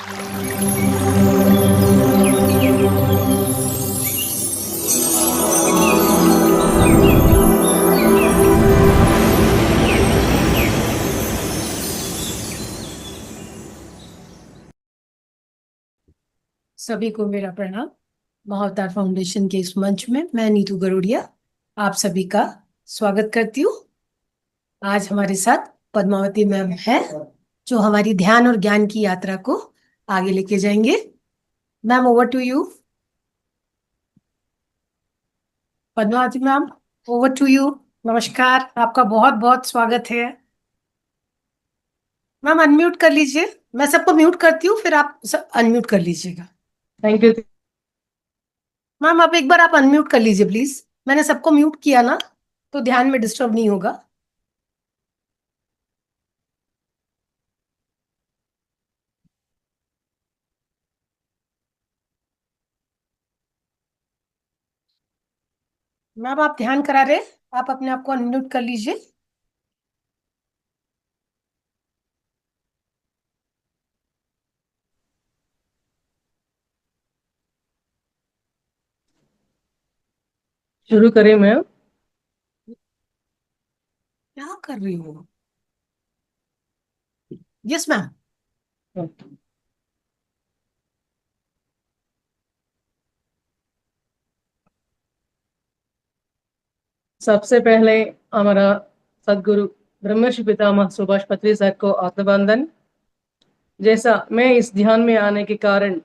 सभी को मेरा प्रणाम। महाअवतार फाउंडेशन के इस मंच में मैं नीतू गरुड़िया आप सभी का स्वागत करती हूँ। आज हमारे साथ पद्मावती मैम है, जो हमारी ध्यान और ज्ञान की यात्रा को आगे लेके जाएंगे। Ma'am, over to you. Padmavati ma'am, over to you. नमस्कार, आपका बहुत बहुत स्वागत है। मैम, अनम्यूट कर लीजिए। मैं सबको म्यूट करती हूँ, फिर आप अनम्यूट कर लीजिएगा। Thank you. मैम, आप एक बार आप अनम्यूट कर लीजिए प्लीज। मैंने सबको म्यूट किया ना, तो ध्यान में डिस्टर्ब नहीं होगा। मैम, आप ध्यान करा रहे, आप अपने आप को अनम्यूट कर लीजिए। शुरू करें मैम? क्या कर रही हो? Yes ma'am. सबसे पहले हमारा सदगुरु ब्रह्मर्षि पितामह सुभाष पत्री सर को आत्मबंधन। जैसा मैं इस ध्यान में आने के कारण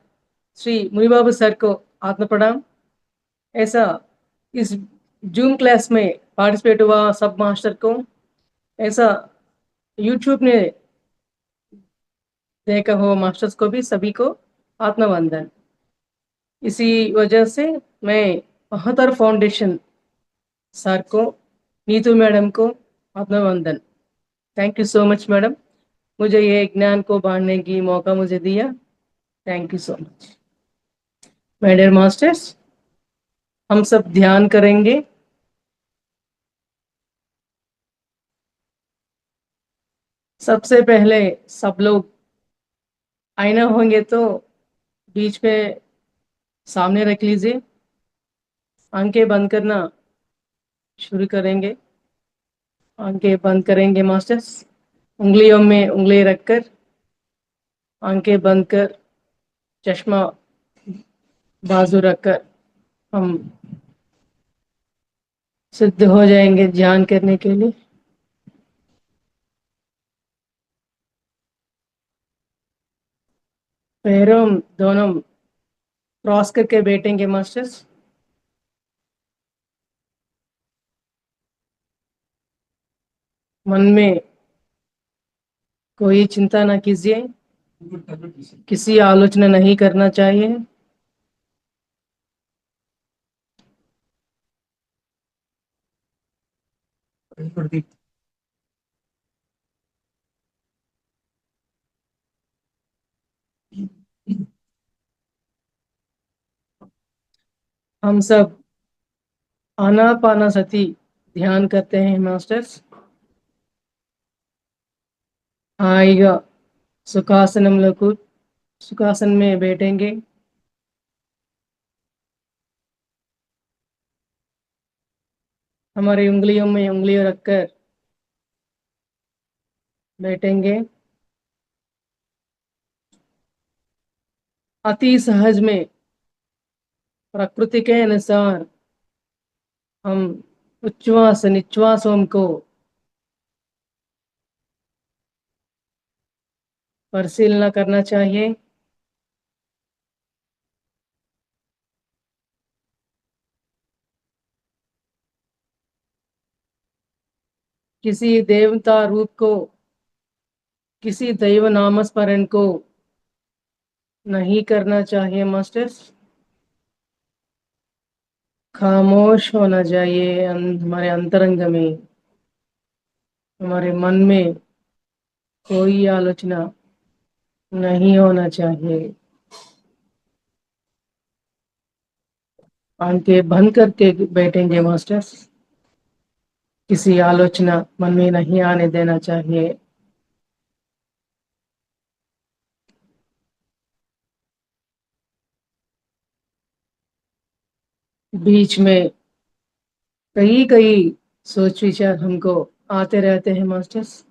श्री मुनि बाबू सर को आत्म प्रणाम। ऐसा इस जूम क्लास में पार्टिसिपेट हुआ सब मास्टर को, ऐसा यूट्यूब ने देखा हो मास्टर्स को भी, सभी को आत्मबंधन। इसी वजह से मैं महतर फाउंडेशन सर को, नीतू मैडम को अभिनंदन। Thank you so much madam, मुझे ये ज्ञान को बांटने की मौका मुझे दिया। Thank you so much. My dear masters, हम सब ध्यान करेंगे। सबसे पहले सब लोग आईना होंगे तो बीच में सामने रख लीजिए। आंखें बंद करना शुरू करेंगे। आंखें बंद करेंगे मास्टर्स, उंगलियों में उंगली रखकर आंखें बंद कर चश्मा बाजू रखकर हम सिद्ध हो जाएंगे ध्यान करने के लिए। पैरों दोनों क्रॉस करके बैठेंगे मास्टर्स। मन में कोई चिंता ना कीजिए, किसी आलोचना नहीं करना चाहिए। हम सब आनापानसति ध्यान करते हैं मास्टर्स। హాయిగా सुखासनंలో सुखासन में बैठेंगे। हमारी उंगलियों में उंगलियां रखकर बैठेंगे। अति सहज में प्रकृति के अनुसार हम उच्छ्वास निश्वासों को परिशीलना करना चाहिए। किसी देवता रूप को, किसी दैव नामस्मरण को नहीं करना चाहिए मास्टर्स। खामोश होना चाहिए हमारे अंतरंग में, हमारे मन में कोई आलोचना नहीं होना चाहिए। आंखें बंद करके बैठेंगे मास्टर्स, किसी आलोचना मन में नहीं आने देना चाहिए। बीच में कई कई सोच विचार हमको आते रहते हैं मास्टर्स।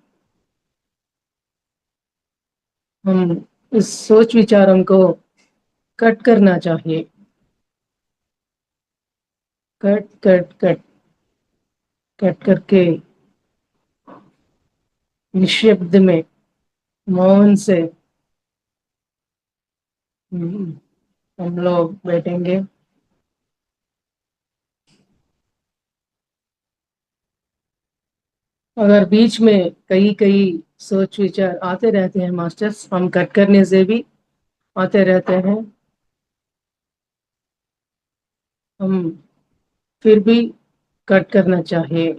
हम इस सोच विचार को कट करना चाहिए। कट कट कट कट करके निशब्द में मौन से हम लोग बैठेंगे। अगर बीच में कई कई सोच विचार आते रहते हैं मास्टर्स, हम कट करने से भी आते रहते हैं, हम फिर भी कट करना चाहिए।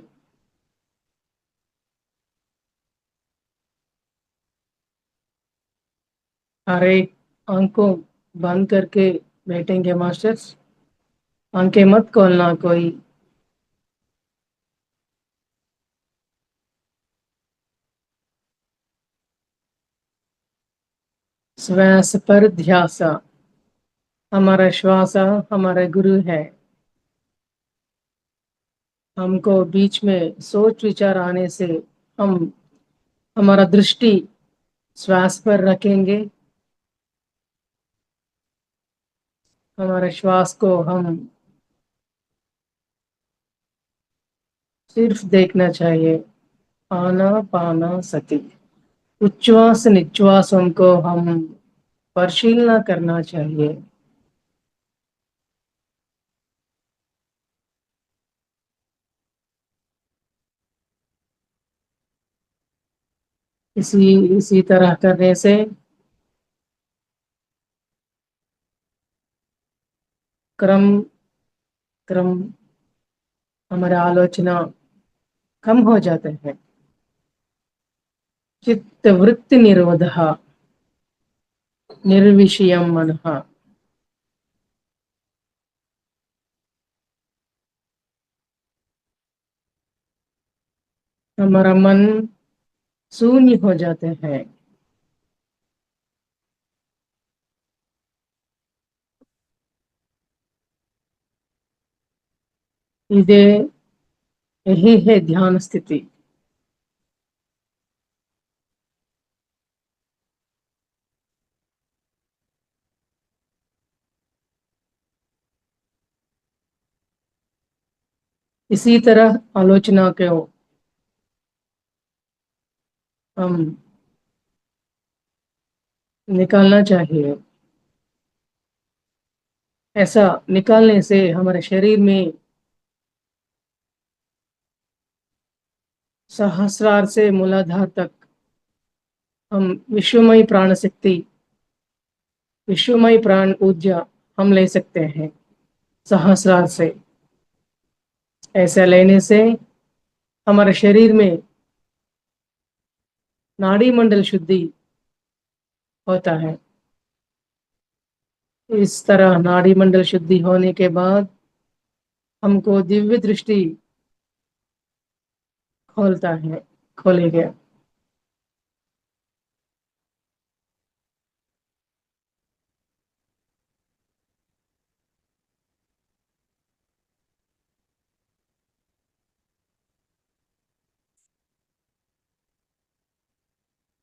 हर एक आंख को बंद करके बैठेंगे मास्टर्स। आंखें मत खोलना कोई। श्वास पर ध्यास। हमारा श्वास हमारा गुरु है। हमको बीच में सोच विचार आने से हम हमारा दृष्टि श्वास पर रखेंगे। हमारे श्वास को हम सिर्फ देखना चाहिए। आना पाना सती। उच्छ्वास निश्वासों को हम परिशीलना करना चाहिए। इसी तरह करने से क्रम क्रम हमारा आलोचना कम हो जाते हैं। चित्त वृत्ति निरोध निर्विषयम मनः। हमारा मन शून्य हो जाते हैं। इधे यही है ध्यान स्थिति। इसी तरह आलोचना को हम निकालना चाहिए। ऐसा निकालने से हमारे शरीर में सहस्रार से मूलाधार तक हम विश्वमय प्राण शक्ति, विश्वमय प्राण ऊर्जा हम ले सकते हैं सहस्रार से। ऐसा लेने से हमारे शरीर में नाड़ी मंडल शुद्धि होता है। इस तरह नाड़ी मंडल शुद्धि होने के बाद हमको दिव्य दृष्टि खोलता है, खोलेगा।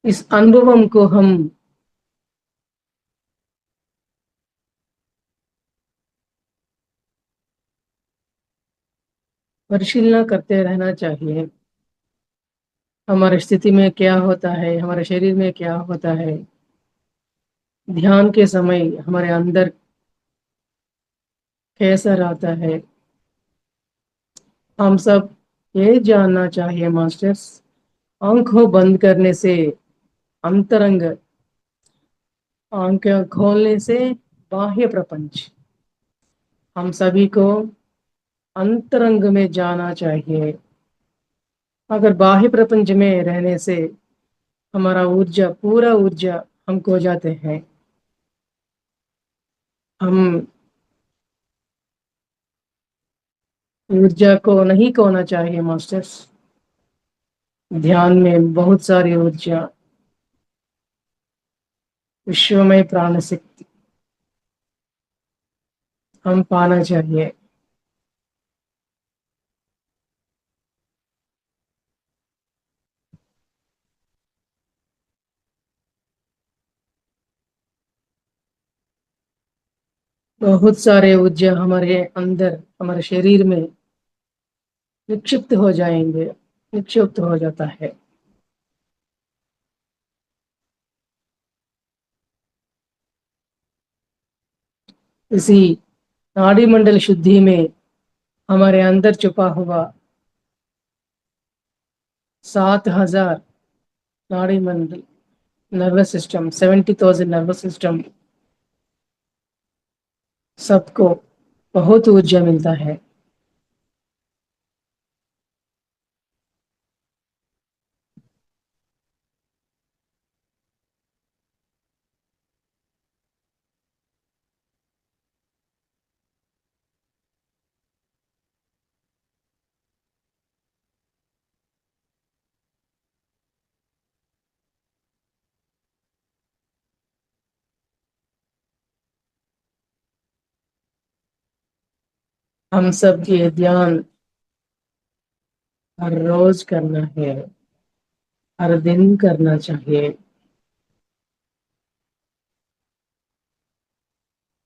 इस अनुभव को हम परिशीलना करते रहना चाहिए। हमारी स्थिति में क्या होता है, हमारे शरीर में क्या होता है, ध्यान के समय हमारे अंदर कैसा रहता है, हम सब ये जानना चाहिए मास्टर्स। आंखों बंद करने से अंतरंग, आंखें खोलने से बाह्य प्रपंच। हम सभी को अंतरंग में जाना चाहिए। अगर बाह्य प्रपंच में रहने से हमारा ऊर्जा, पूरा ऊर्जा हम खो जाते हैं। हम ऊर्जा को नहीं खोना चाहिए मास्टर्स। ध्यान में बहुत सारी ऊर्जा, विश्वमय प्राण शक्ति हम पाना चाहिए। बहुत सारे ऊर्जा हमारे अंदर, हमारे शरीर में निक्षिप्त हो जाएंगे, निक्षिप्त हो जाता है। इसी नाड़ी मंडल शुद्धि में हमारे अंदर छुपा हुआ 7,000 नाड़ी मंडल, नर्वस सिस्टम, 70,000 नर्वस सिस्टम, सबको बहुत ऊर्जा मिलता है। हम सब ये ध्यान हर रोज करना है, हर दिन करना चाहिए।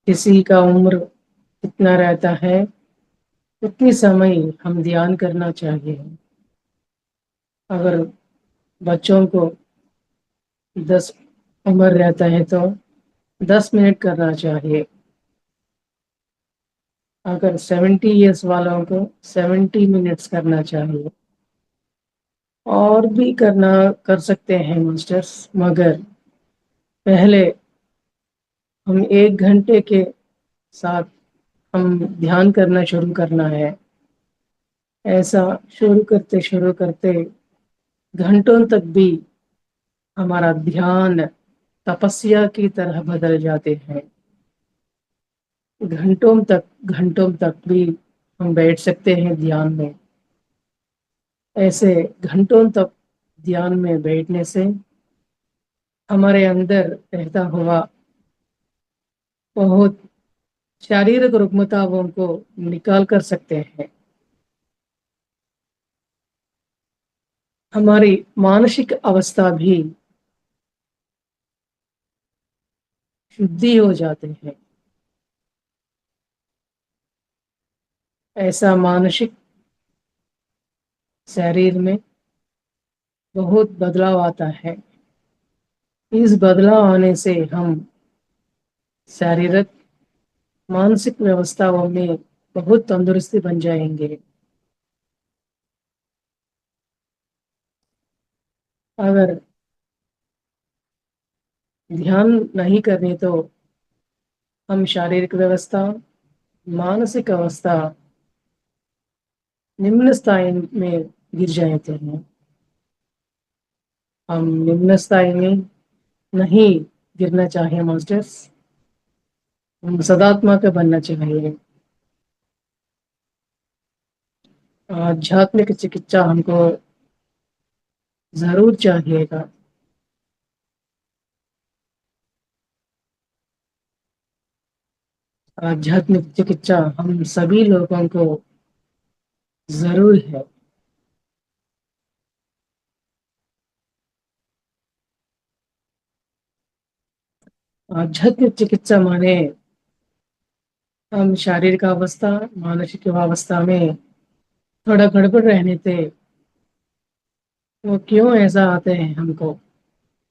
किसी का उम्र कितना रहता है, उतनी समय हम ध्यान करना चाहिए। अगर बच्चों को 10 उम्र रहता है तो 10 मिनट करना चाहिए। अगर 70 इयर्स वालों को 70 मिनट्स करना चाहिए। और भी करना कर सकते हैं मास्टर्स, मगर पहले हम 1 घंटे के साथ हम ध्यान करना शुरू करना है। ऐसा शुरू करते घंटों तक भी हमारा ध्यान तपस्या की तरह बदल जाते हैं। घंटों तक भी हम बैठ सकते हैं ध्यान में। ऐसे घंटों तक ध्यान में बैठने से हमारे अंदर रहता हुआ बहुत शारीरिक रुग्मताओं को निकाल कर सकते हैं। हमारी मानसिक अवस्था भी शुद्धि हो जाते हैं। ऐसा मानसिक शरीर में बहुत बदलाव आता है। इस बदलाव आने से हम शारीरिक मानसिक व्यवस्थाओं में बहुत तंदुरुस्ती बन जाएंगे। अगर ध्यान नहीं करें तो हम शारीरिक व्यवस्था, मानसिक अवस्था निम्न स्थाई में गिर जाते हैं। हम निम्न स्थाई में नहीं गिरना चाहिए मास्टर्स, हम सदात्मक बनना चाहिए। आध्यात्मिक चिकित्सा हमको जरूर चाहिएगा। आध्यात्मिक चिकित्सा हम सभी लोगों को जरूर है। आध्यात्मिक चिकित्सा माने हम शारीरिक अवस्था, मानसिक अवस्था में थोड़ा गड़बड़ रहने से वो क्यों ऐसा आते हैं, हमको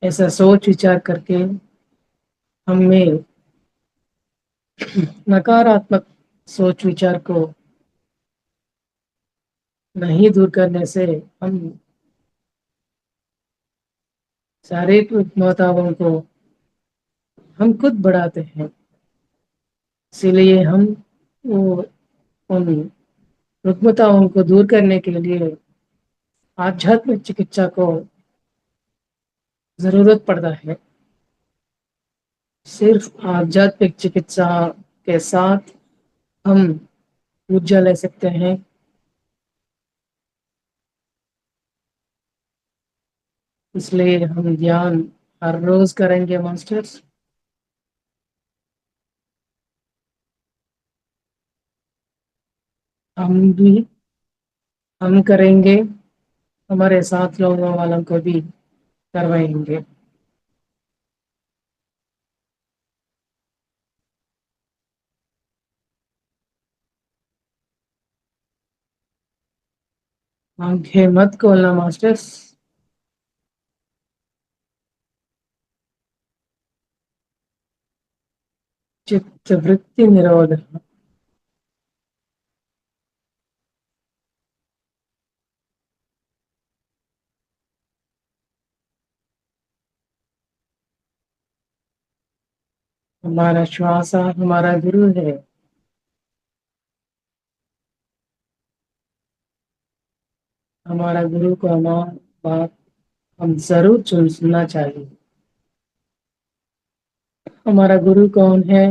ऐसा सोच विचार करके हमें नकारात्मक सोच विचार को नहीं दूर करने से हम शारीरिक रुग्मताओं को हम खुद बढ़ाते हैं। इसीलिए हम वो उन रुग्मताओं को दूर करने के लिए आध्यात्मिक चिकित्सा को जरूरत पड़ता है। सिर्फ आध्यात्मिक चिकित्सा के साथ हम ऊर्जा ले सकते हैं। इसलिए हम ध्यान हर रोज करेंगे मास्टर्स। हम भी हम करेंगे, हमारे साथ लोगों वालों को भी करवाएंगे। आंखें मत खोलना मास्टर्स। चित्त वृत्ति निरोध। हमारा श्वास हमारा गुरु है। हमारा गुरु को हमारा बात हम जरूर सुनना चाहिए। हमारा गुरु कौन है?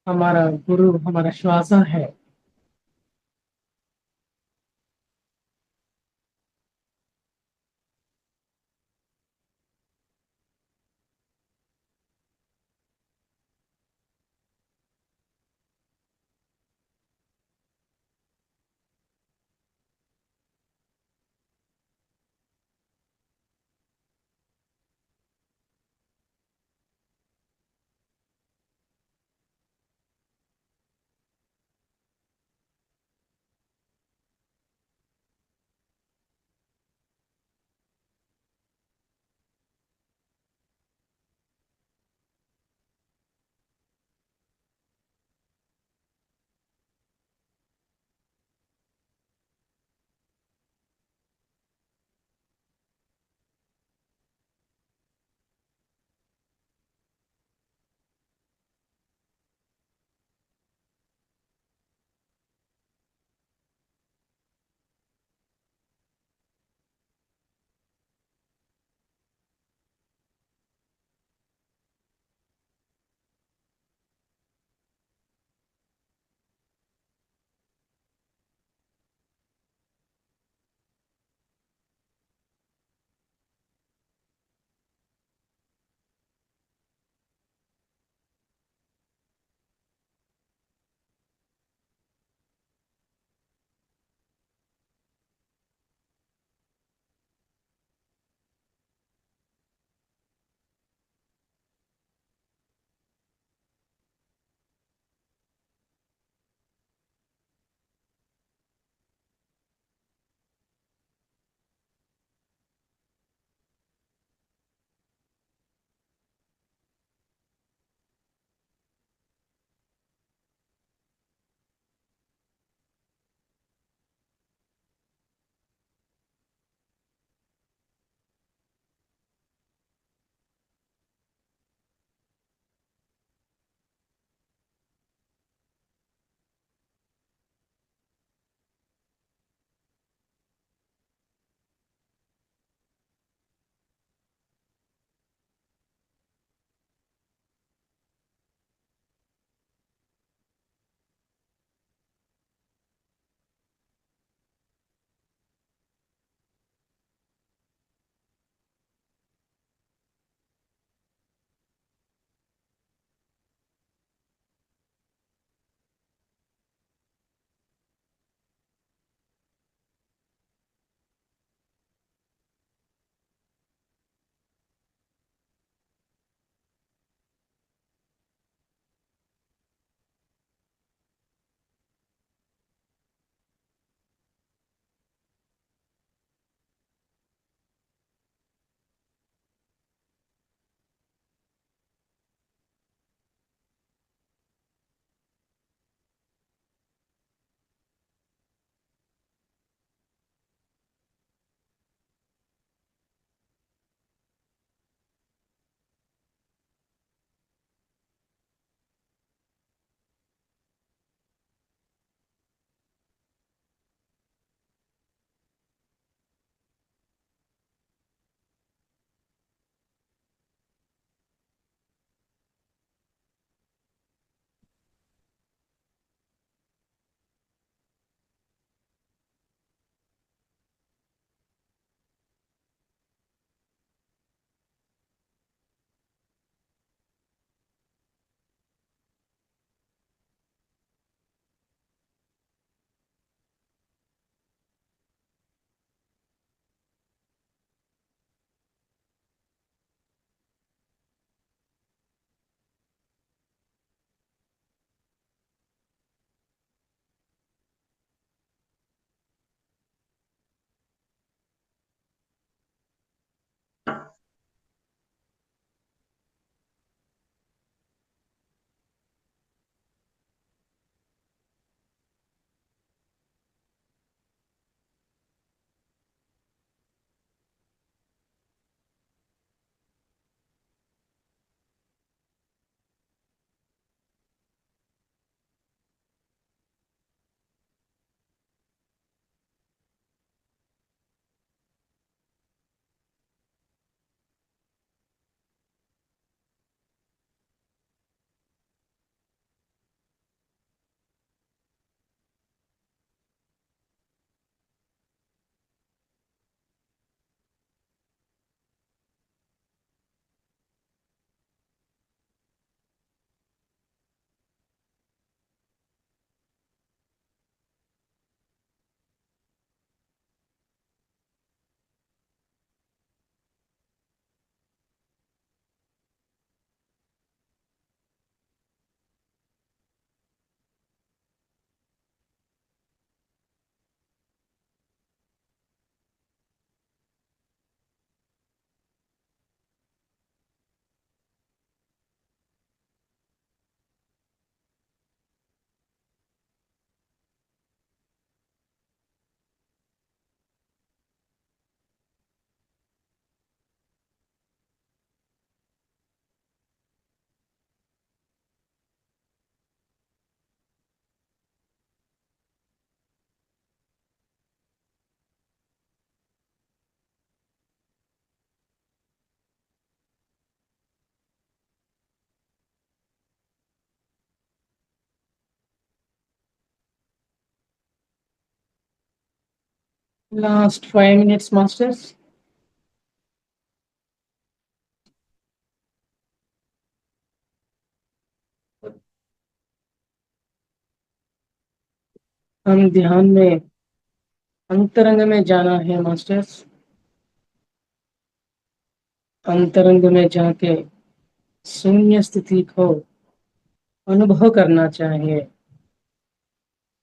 हमारा गुरु हमारा श्वास है। Last 5 minutes, masters. हम ध्यान में अंतरंग में जाना है मास्टर्स। अंतरंग में जाके शून्य स्थिति को अनुभव करना चाहिए।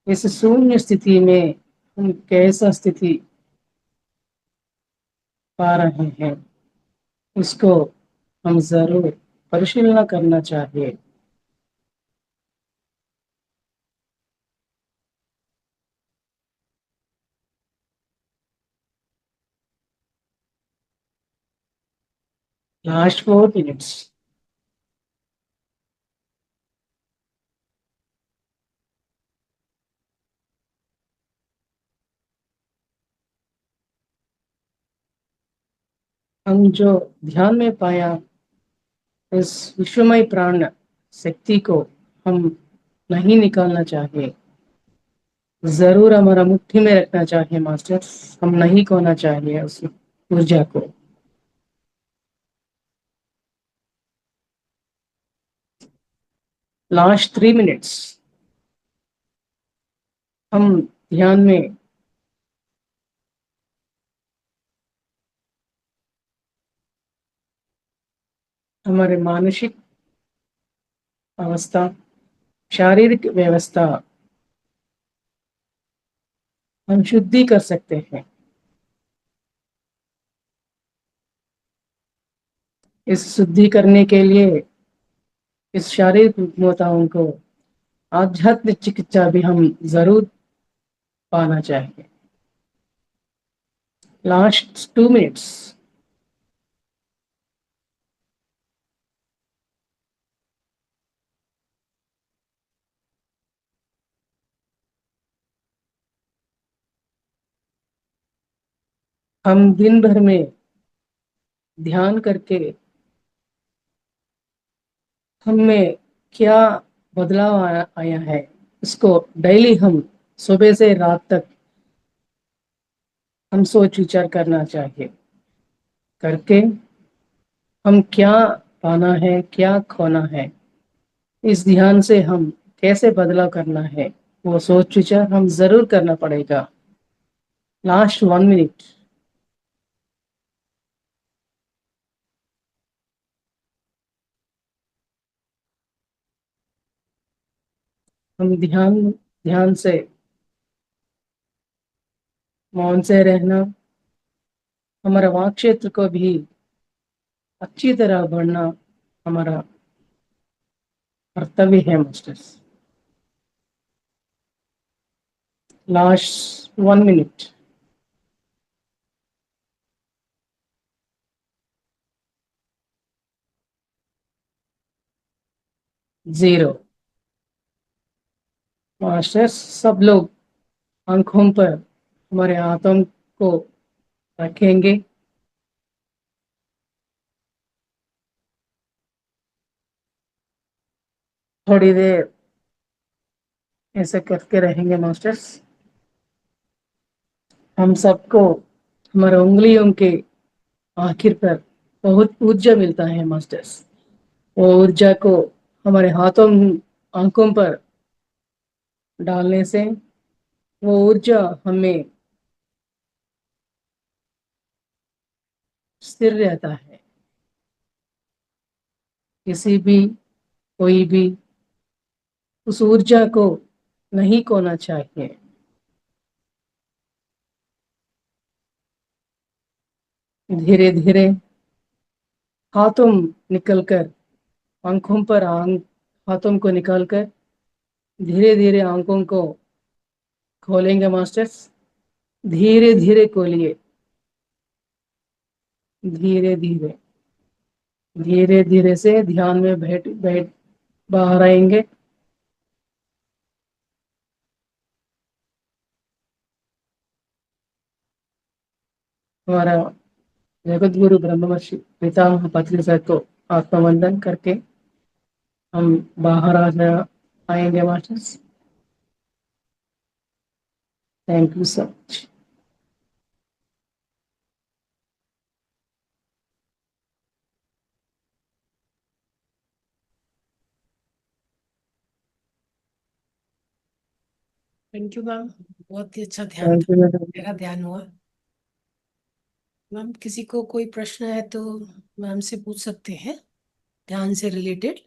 इस शून्य स्थिति में हम कैसा स्थिति पा रहे हैं, उसको हम जरूर परिशीलना करना चाहिए। Last 4 minutes। हम जो ध्यान में पाया, इस विश्वमय प्राण शक्ति को हम नहीं निकालना चाहिए, जरूर हमारा मुट्ठी में रखना चाहिए मास्टर। हम नहीं खोना चाहिए उस ऊर्जा को। Last 3 minutes। हम ध्यान में हमारे मानसिक अवस्था, शारीरिक व्यवस्था हम शुद्धि कर सकते हैं। इस शुद्धि करने के लिए इस शारीरिक रुग्मताओं को आध्यात्मिक चिकित्सा भी हम जरूर पाना चाहिए। Last 2 minutes। हम दिन भर में ध्यान करके हम में क्या बदलाव आया है, इसको डेली हम सुबह से रात तक हम सोच विचार करना चाहिए। करके हम क्या पाना है, क्या खोना है, इस ध्यान से हम कैसे बदलाव करना है, वो सोच विचार हम जरूर करना पड़ेगा। Last 1 minute। हम ध्यान ध्यान से मौन से रहना, हमारा वाक क्षेत्र को भी अच्छी तरह बढ़ना हमारा कर्तव्य है मास्टर्स। Last 1 minute। 0। मास्टर्स, सब लोग आंखों पर हमारे हाथों को रखेंगे। थोड़ी देर ऐसे करके रहेंगे मास्टर्स। हम सबको हमारे उंगलियों के आखिर पर बहुत ऊर्जा मिलता है मास्टर्स। वो ऊर्जा को हमारे हाथों, आंखों पर डालने से वो ऊर्जा हमें स्थिर रहता है। किसी भी, कोई भी उस ऊर्जा को नहीं खोना चाहिए। धीरे धीरे हाथों निकलकर आंखों पर हाथों को निकालकर धीरे धीरे आंखों को खोलेंगे मास्टर्स। धीरे धीरे खोलिए। धीरे धीरे धीरे धीरे से ध्यान में बैठ बैठ बाहर आएंगे। हमारा जगत गुरु ब्रह्मर्षि पितामह पत्नी सर को आत्मवंदन करके हम बाहर आएंगे masters. Thank you so much. Thank you ma'am, बहुत ही अच्छा ध्यान थैंक था। You madam. मेरा ध्यान हुआ। मैम किसी को कोई प्रश्न है तो मैम से पूछ सकते हैं, ध्यान से रिलेटेड।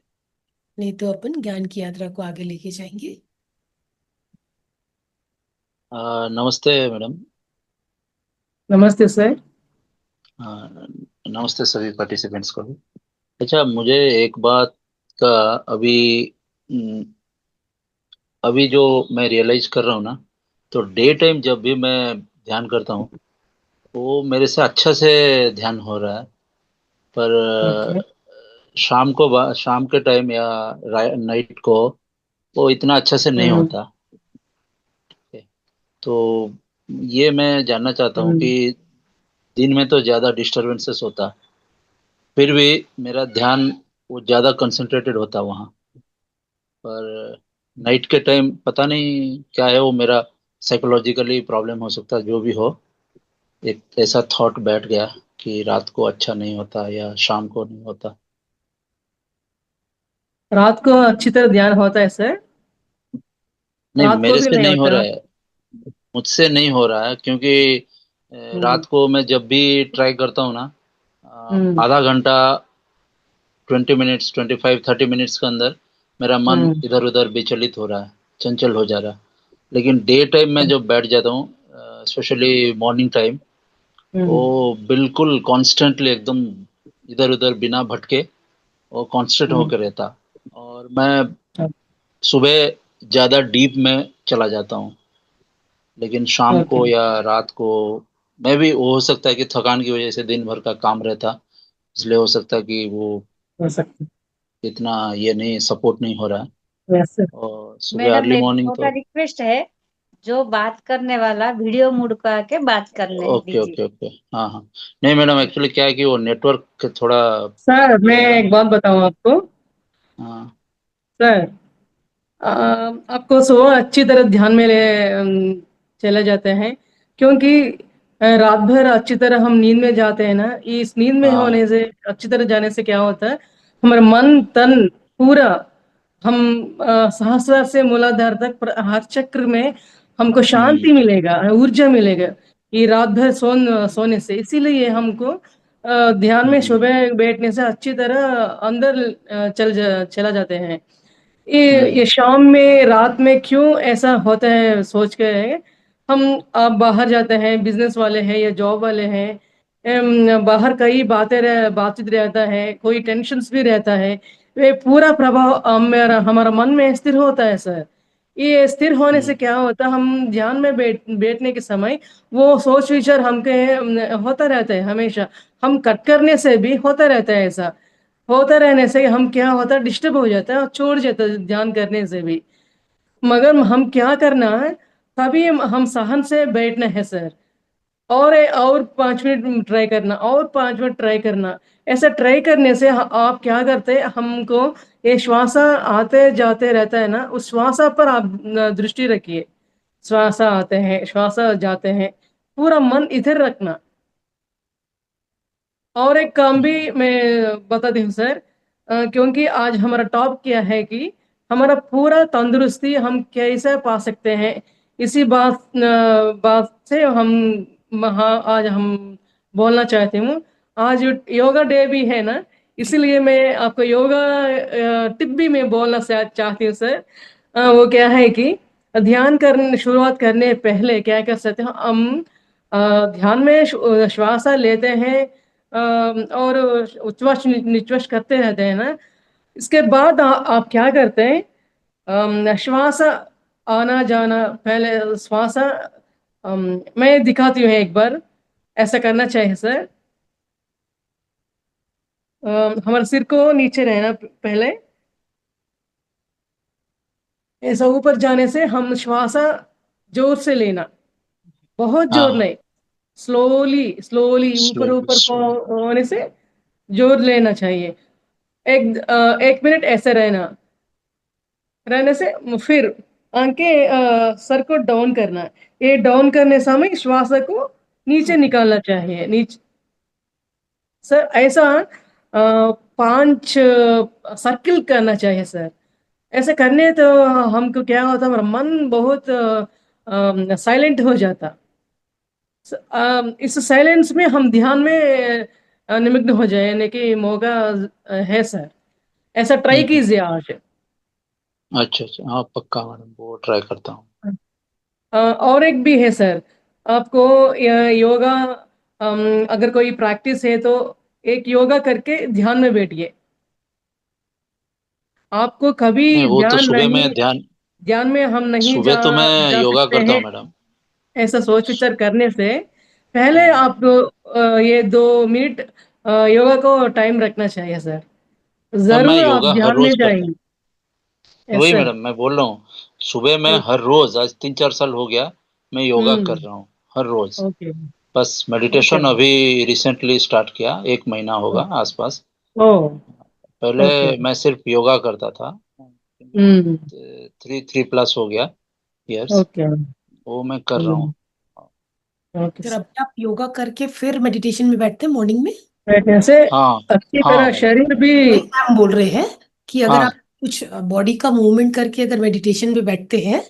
नहीं तो अपन ज्ञान की यात्रा को आगे लेके जाएंगे। नमस्ते मैडम। नमस्ते सर। अ, नमस्ते सभी पार्टिसिपेंट्स को भी। अच्छा, मुझे एक बात का अभी न, अभी जो मैं रियलाइज कर रहा हूँ ना, तो डे टाइम जब भी मैं ध्यान करता हूँ वो मेरे से अच्छा से ध्यान हो रहा है। पर ओके। शाम के टाइम या नाइट को वो इतना अच्छा से नहीं हम्म। होता। तो ये मैं जानना चाहता हूँ हम्म। कि दिन में तो ज़्यादा डिस्टरबेंसेस होता, फिर भी मेरा ध्यान वो ज़्यादा कंसंट्रेटेड होता वहाँ। पर नाइट के टाइम पता नहीं क्या है, वो मेरा साइकोलॉजिकली प्रॉब्लम हो सकता है, जो भी हो। एक ऐसा थॉट बैठ गया कि रात को अच्छा नहीं होता या शाम को नहीं होता। रात को अच्छी तरह ध्यान होता है सर। नहीं, रात को मेरे भी से नहीं नहीं हो होता। रहा है। मुझसे नहीं हो रहा है क्योंकि हम्म। रात को मैं जब भी ट्राई करता हूँ ना, हम्म। आधा घंटा, 20 मिनट्स, 25-30 मिनट्स के अंदर मेरा मन हम्म। इधर उधर विचलित हो रहा है, चंचल हो जा रहा है। लेकिन डे टाइम में जब बैठ जाता हूँ, स्पेशली मॉर्निंग टाइम, वो हम्म। बिल्कुल कॉन्स्टेंटली एकदम इधर उधर बिना भटके वो कांस्टेंट हम्म। होकर रहता। और मैं सुबह ज़्यादा डीप में चला जाता हूँ, लेकिन शाम ओके। को या रात को मैं भी, वो हो सकता है कि थकान की वजह से दिन भर का काम रहता, इसलिए हो सकता है कि वो हो सकता इतना ये नहीं, सपोर्ट नहीं हो रहा है। है वैसे। और सुबह मैडम अर्ली एक मॉर्निंग छोटा तो रिक्वेस्ट है, जो बात करने वाला वीडियो मोड को आके बात करने ओके दीजिए। Okay okay. हाँ हाँ। नहीं मैडम, एक्चुअली क्या है कि वो नेटवर्क थोड़ा सर मैं ये है एक ना। बात बताऊं आपको। हाँ। सर आपको सो अच्छी तरह ध्यान में चले जाते हैं, क्योंकि रात भर अच्छी तरह हम नींद में जाते हैं ना। इस नींद में हाँ। होने से, अच्छी तरह जाने से क्या होता है, हमारा मन तन पूरा, हम सहस्रार से मूलाधार तक हर चक्र में हमको शांति हम्म मिलेगा, ऊर्जा मिलेगा। ये रात भर सोने से इसीलिए हमको ध्यान में हम्म सुबह बैठने से अच्छी तरह अंदर चला जाते हैं। ये हम्म शाम में रात में क्यों ऐसा होता है सोच के, हम आप बाहर जाते हैं, बिजनेस वाले हैं या जॉब वाले हैं, बाहर कई बातचीत रहता है, कोई टेंशन्स भी रहता है। वे पूरा प्रभाव हमारा हमारा मन में स्थिर होता है सर। ये स्थिर होने से हम्म क्या होता है, हम ध्यान में बैठने के समय वो सोच विचार हमके होता रहता है हमेशा। हम कट करने से भी होता रहता है ऐसा। होता रहने से हम क्या होता है, डिस्टर्ब हो जाता है और छोड़ जाता है ध्यान करने से भी। मगर हम क्या करना है, तभी हम सहन से बैठना है सर। और 5 मिनट ट्राई करना, और 5 मिनट ट्राई करना। ऐसा ट्राई करने से आप क्या करते हैं, हमको ये श्वास आते जाते रहता है ना, उस श्वास पर आप दृष्टि रखिए। श्वास आते हैं, श्वास जाते हैं, पूरा मन इधर रखना। और एक काम हम्म भी मैं बताती हूँ सर। क्योंकि आज हमारा टॉप क्या है कि हमारा पूरा तंदुरुस्ती हम कैसे पा सकते हैं, इसी बात से आज हम बोलना चाहती हूँ। आज योगा डे भी है ना, इसलिए मैं आपको योगा टिप भी मैं बोलना चाहती हूँ सर। वो क्या है कि ध्यान करने शुरुआत करने पहले क्या कर सकते हैं हम, ध्यान में श्वास लेते हैं, और उच्छ्वास निश्वास करते रहते हैं ना। इसके बाद आप क्या करते हैं, श्वास आना जाना, पहले श्वास मैं दिखाती हूँ एक बार। ऐसा करना चाहिए सर। हमारे सिर को नीचे रहना पहले। ऐसा ऊपर जाने से हम श्वास जोर से लेना, बहुत हाँ जोर हाँ। नहीं, स्लोली स्लोली ऊपर स्लोली ऊपर को स्लोली। होने से जोर लेना चाहिए। 1 मिनट ऐसे रहना, रहने से फिर आंखें सर को डाउन करना है। ये डाउन करने समय श्वास को नीचे निकालना चाहिए, नीचे। सर ऐसा 5 सर्किल करना चाहिए सर। ऐसे करने तो हमको क्या होता है, हमारा मन बहुत साइलेंट हो जाता। इस साइलेंस में हम ध्यान में निमग्न हो जाए, यानी कि मौका है सर। ऐसा ट्राई हम्म। कीजिए आज। अच्छा अच्छा, हाँ पक्का मैडम, वो ट्राई करता हूँ। और एक भी है सर, आपको योगा अगर कोई प्रैक्टिस है तो एक योगा करके ध्यान में बैठिए। आपको कभी नहीं, वो तो ध्यान सुबह नहीं, में ध्यान, ध्यान में हम नहीं सुबह जा तो मैं जा योगा सकते करता हैं। हूँ मैडम। ऐसा सोच विचार करने से पहले हाँ, आपको ये 2 मिनट योगा को टाइम रखना चाहिए सर। मैम मैं जरूर आप योगा हर ध्यान में रोज करता हूँ। जाएंगे। यस वही सर। मैडम मैं बोल रहा हूँ, सुबह मैं हर रोज, आज 3-4 साल हो गया मैं योगा कर हम्म। रहा हूँ हर रोज। ओके। बस ओके। मेडिटेशन अभी रिसेंटली स्टार्ट किया, 1 महीना होगा आसपास। ओ। पहले ओके। मैं सिर्फ योगा करता था, हम्म। 3+ हो गया ईयर्स, ओके। वो मैं कर रहा हूँ। ओके फिर सर। अभी आप योगा करके फिर मेडिटेशन में बैठते हैं मॉर्निंग में? बैठने से हाँ अच्छी हाँ तरह मैडम। शरीर भी। वही मैम बोल रहे हैं कि अगर आप हाँ। कुछ बॉडी का मूवमेंट करके अगर मेडिटेशन में बैठते हैं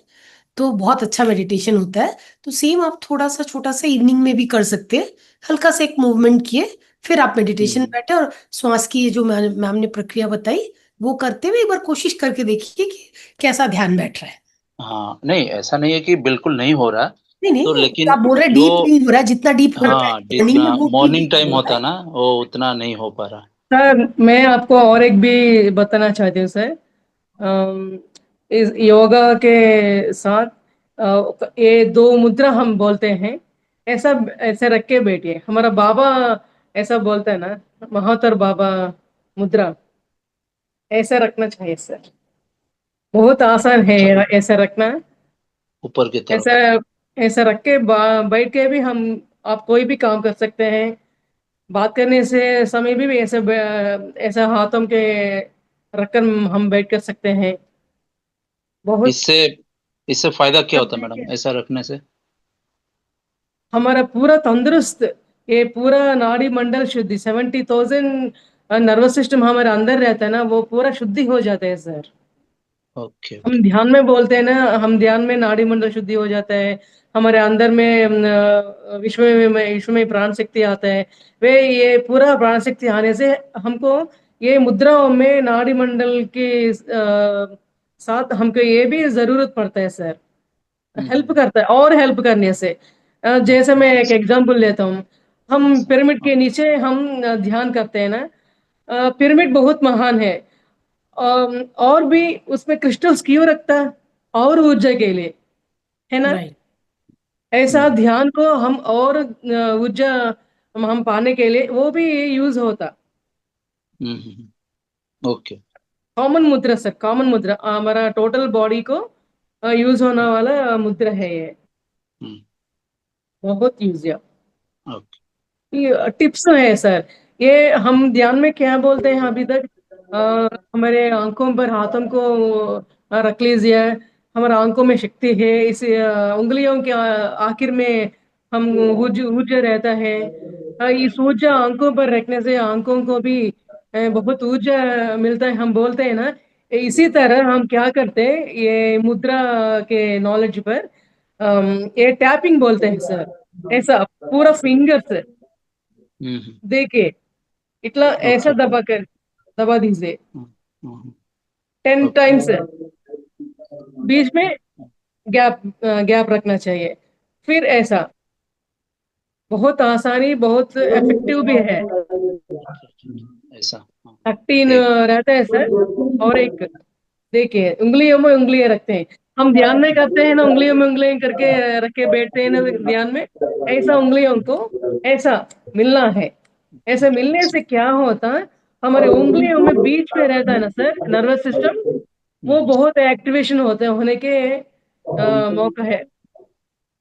तो बहुत अच्छा मेडिटेशन होता है। तो सेम आप थोड़ा सा छोटा सा इवनिंग में भी कर सकते हैं। हल्का सा एक मूवमेंट किए, फिर आप मेडिटेशन में हम्म। बैठे और श्वास की ये जो मैम ने प्रक्रिया बताई वो करते हुए एक बार कोशिश करके देखिए कि कैसा ध्यान बैठ रहा है। हाँ, नहीं ऐसा नहीं है कि बिल्कुल नहीं हो रहा, नहीं तो नहीं, लेकिन आप बोल रहे जो, डीप नहीं हो रहा, जितना डीप होना है हाँ मॉर्निंग जितना में वो ठीक मॉर्निंग नहीं टाइम होता होता है। ना वो उतना नहीं हो पा रहा। सर मैं आपको और एक भी बताना चाहती हूँ सर। अम, इस योगा के साथ ये 2 मुद्रा हम बोलते हैं। ऐसा ऐसे रख के बैठिए। हमारा बाबा ऐसा बोलता है ना, महातर बाबा मुद्रा, ऐसा रखना चाहिए सर। बहुत आसान है अच्छा, ऐसा रखना। ऊपर की ऐसा तरफ। ऐसा रख के बैठ के भी हम, आप कोई भी काम कर सकते हैं। बात करने से समय भी ऐसे ऐसा हाथों के रखकर हम बैठ कर सकते हैं। बहुत इससे इससे फायदा क्या होता है ठीक है। मैडम, ऐसा रखने से? हमारा पूरा तंदुरुस्त, ये पूरा नाड़ी मंडल शुद्धि, 70,000 नर्वस सिस्टम हमारे अंदर रहता है ना, वो पूरा शुद्धि हो जाता है सर। ओके हम ओके। ध्यान में बोलते हैं ना, हम ध्यान में नाड़ी मंडल शुद्धि हो जाता है। हमारे अंदर में विश्व में प्राण शक्ति आता है। वे ये पूरा प्राण शक्ति आने से हमको ये मुद्राओं में नाड़ी मंडल के साथ हमको ये भी जरूरत पड़ता है सर। हेल्प हम्म। करता है, और हेल्प करने से जैसे ओके। मैं एक एग्जांपल लेता हूँ। हम पिरामिड हाँ। के नीचे हम ध्यान करते हैं ना। पिरामिड बहुत महान है। और भी उसमें क्रिस्टल्स क्यों रखता है? और ऊर्जा के लिए, है ना। राइट। ऐसा हम्म ध्यान को हम और ऊर्जा हम पाने के लिए वो भी यूज होता। ओके। कॉमन मुद्रा सर, कॉमन मुद्रा हमारा टोटल बॉडी को यूज होने वाला मुद्रा है ये। हम्म। बहुत यूज है। ओके। ये टिप्स है सर। ये हम ध्यान में क्या बोलते हैं अभी तक? अ, हमारे आंखों पर हाथों को रख लीजिए। हमारे आंखों में शक्ति है। इस उंगलियों के आखिर में हम ऊर्जा रहता है। इस ऊर्जा आंखों पर रखने से आंखों को भी बहुत ऊर्जा मिलता है, हम बोलते हैं ना। इसी तरह हम क्या करते हैं, ये मुद्रा के नॉलेज पर ये टैपिंग बोलते हैं सर। ऐसा पूरा फिंगर देखिए, इतना ऐसा ओके। दबा दीजिए हम्म। 10 टाइम्स। ओके। बीच में गैप गैप रखना चाहिए। फिर ऐसा बहुत आसानी, बहुत इफेक्टिव भी है। अच्छा अच्छा, ऐसा। हाँ। 13 एक। रहता है सर। और एक देखिए, उंगलियों में उंगलियां रखते हैं। हम ध्यान में करते हैं ना, उंगलियों में उंगलियां करके रख के बैठते हैं ना ध्यान में। ऐसा उंगलियों को ऐसा मिलना है। ऐसे मिलने से क्या होता है, हमारे उंगलियों में बीच में रहता है ना सर नर्वस सिस्टम, वो हम्म। बहुत एक्टिवेशन होते हैं होने के मौका है।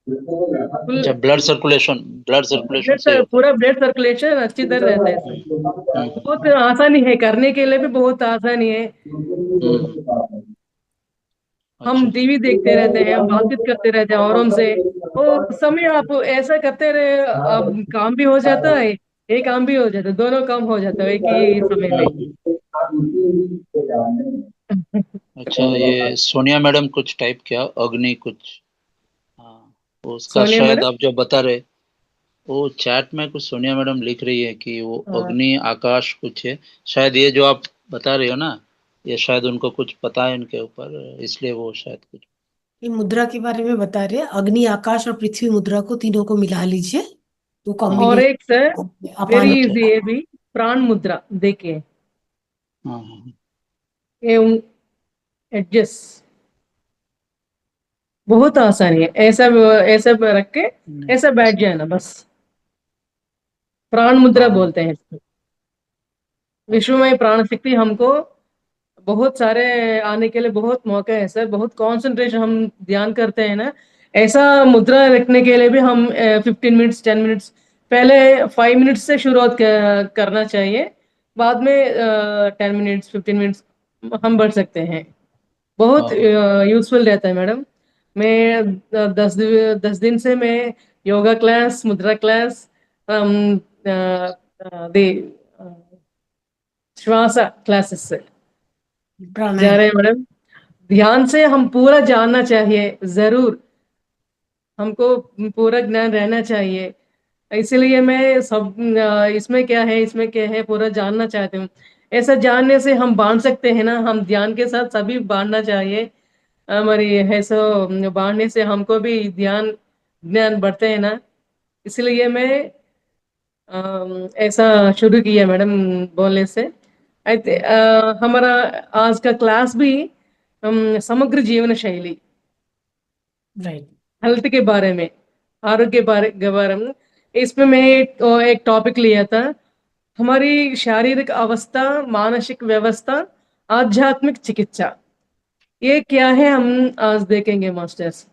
फुल अच्छा, ब्लड सर्कुलेशन सही होता है। पूरा ब्लड सर्कुलेशन अच्छी तरह रहता है सर। बहुत हम्म। आसानी है करने के लिए भी, बहुत आसानी है। हम्म। अच्छा हम अच्छा। टीवी देखते रहते हैं, हम बातचीत करते रहते हैं औरों से। तो उस समय आप ऐसा करते रहे, अब काम भी हो जाता है, एक काम भी हो जाता है, दोनों काम हो जाता है एक ही समय में। हम्म। अच्छा, ये सोनिया मैडम कुछ टाइप किया, अग्नि कुछ। हाँ, उसका सोनिया शायद मैडम। आप जो बता रहे, वो चैट में कुछ सोनिया मैडम लिख रही है कि वो हाँ, अग्नि आकाश कुछ है। शायद ये जो आप बता रहे हो ना, ये शायद उनको कुछ पता है इनके ऊपर, इसलिए वो शायद कुछ। ये मुद्रा के बारे में बता रहे हैं, अग्नि आकाश और पृथ्वी मुद्रा को तीनों को मिला लीजिए तो और एक सर कॉम्बिनेशन अपान वेरी हो इजी जाएगा। है भी, प्राण मुद्रा देखिए, हाँ हाँ ये एडजस्ट बहुत आसानी है, ऐसा ऐसा रख के नहीं, ऐसा बैठ जाना बस, प्राण मुद्रा हाँ बोलते हैं इसको। विश्व में प्राण शक्ति हमको बहुत सारे आने के लिए बहुत मौके हैं सर, बहुत कंसंट्रेशन हम ध्यान करते हैं ना, ऐसा मुद्रा रखने के लिए भी हम 15 मिनट्स 10 मिनट्स पहले 5 मिनट्स से शुरुआत करना चाहिए, बाद में 10 मिनट्स 15 मिनट्स हम बढ़ सकते हैं। बहुत हाँ हाँ यूजफुल रहता है मैडम। मैं 10 दिन से मैं योगा क्लास, मुद्रा क्लास, अम, अ, दे श्वास क्लासेस से जा प्राणायाम। रहे हैं मैडम। ध्यान से हम पूरा जानना चाहिए, जरूर हमको पूरा ज्ञान रहना चाहिए, इसलिए मैं सब इसमें क्या है इसमें क्या है पूरा जानना चाहती हूँ। ऐसा जानने से हम बांध सकते हैं ना, हम ध्यान के साथ सभी बांधना चाहिए हमारी है, सो बांधने से हमको भी ध्यान ज्ञान बढ़ते हैं ना, इसलिए मैं ऐसा शुरू किया मैडम बोलने से। అయితే हमारा आज का क्लास भी समग्र जीवन शैली, राइट। हेल्थ के बारे में, आरोग्य के बारे में, इसमें मैं एक टॉपिक लिया था, हमारी शारीरिक अवस्था, मानसिक व्यवस्था, आध्यात्मिक चिकित्सा, ये क्या है हम आज देखेंगे मास्टर्स।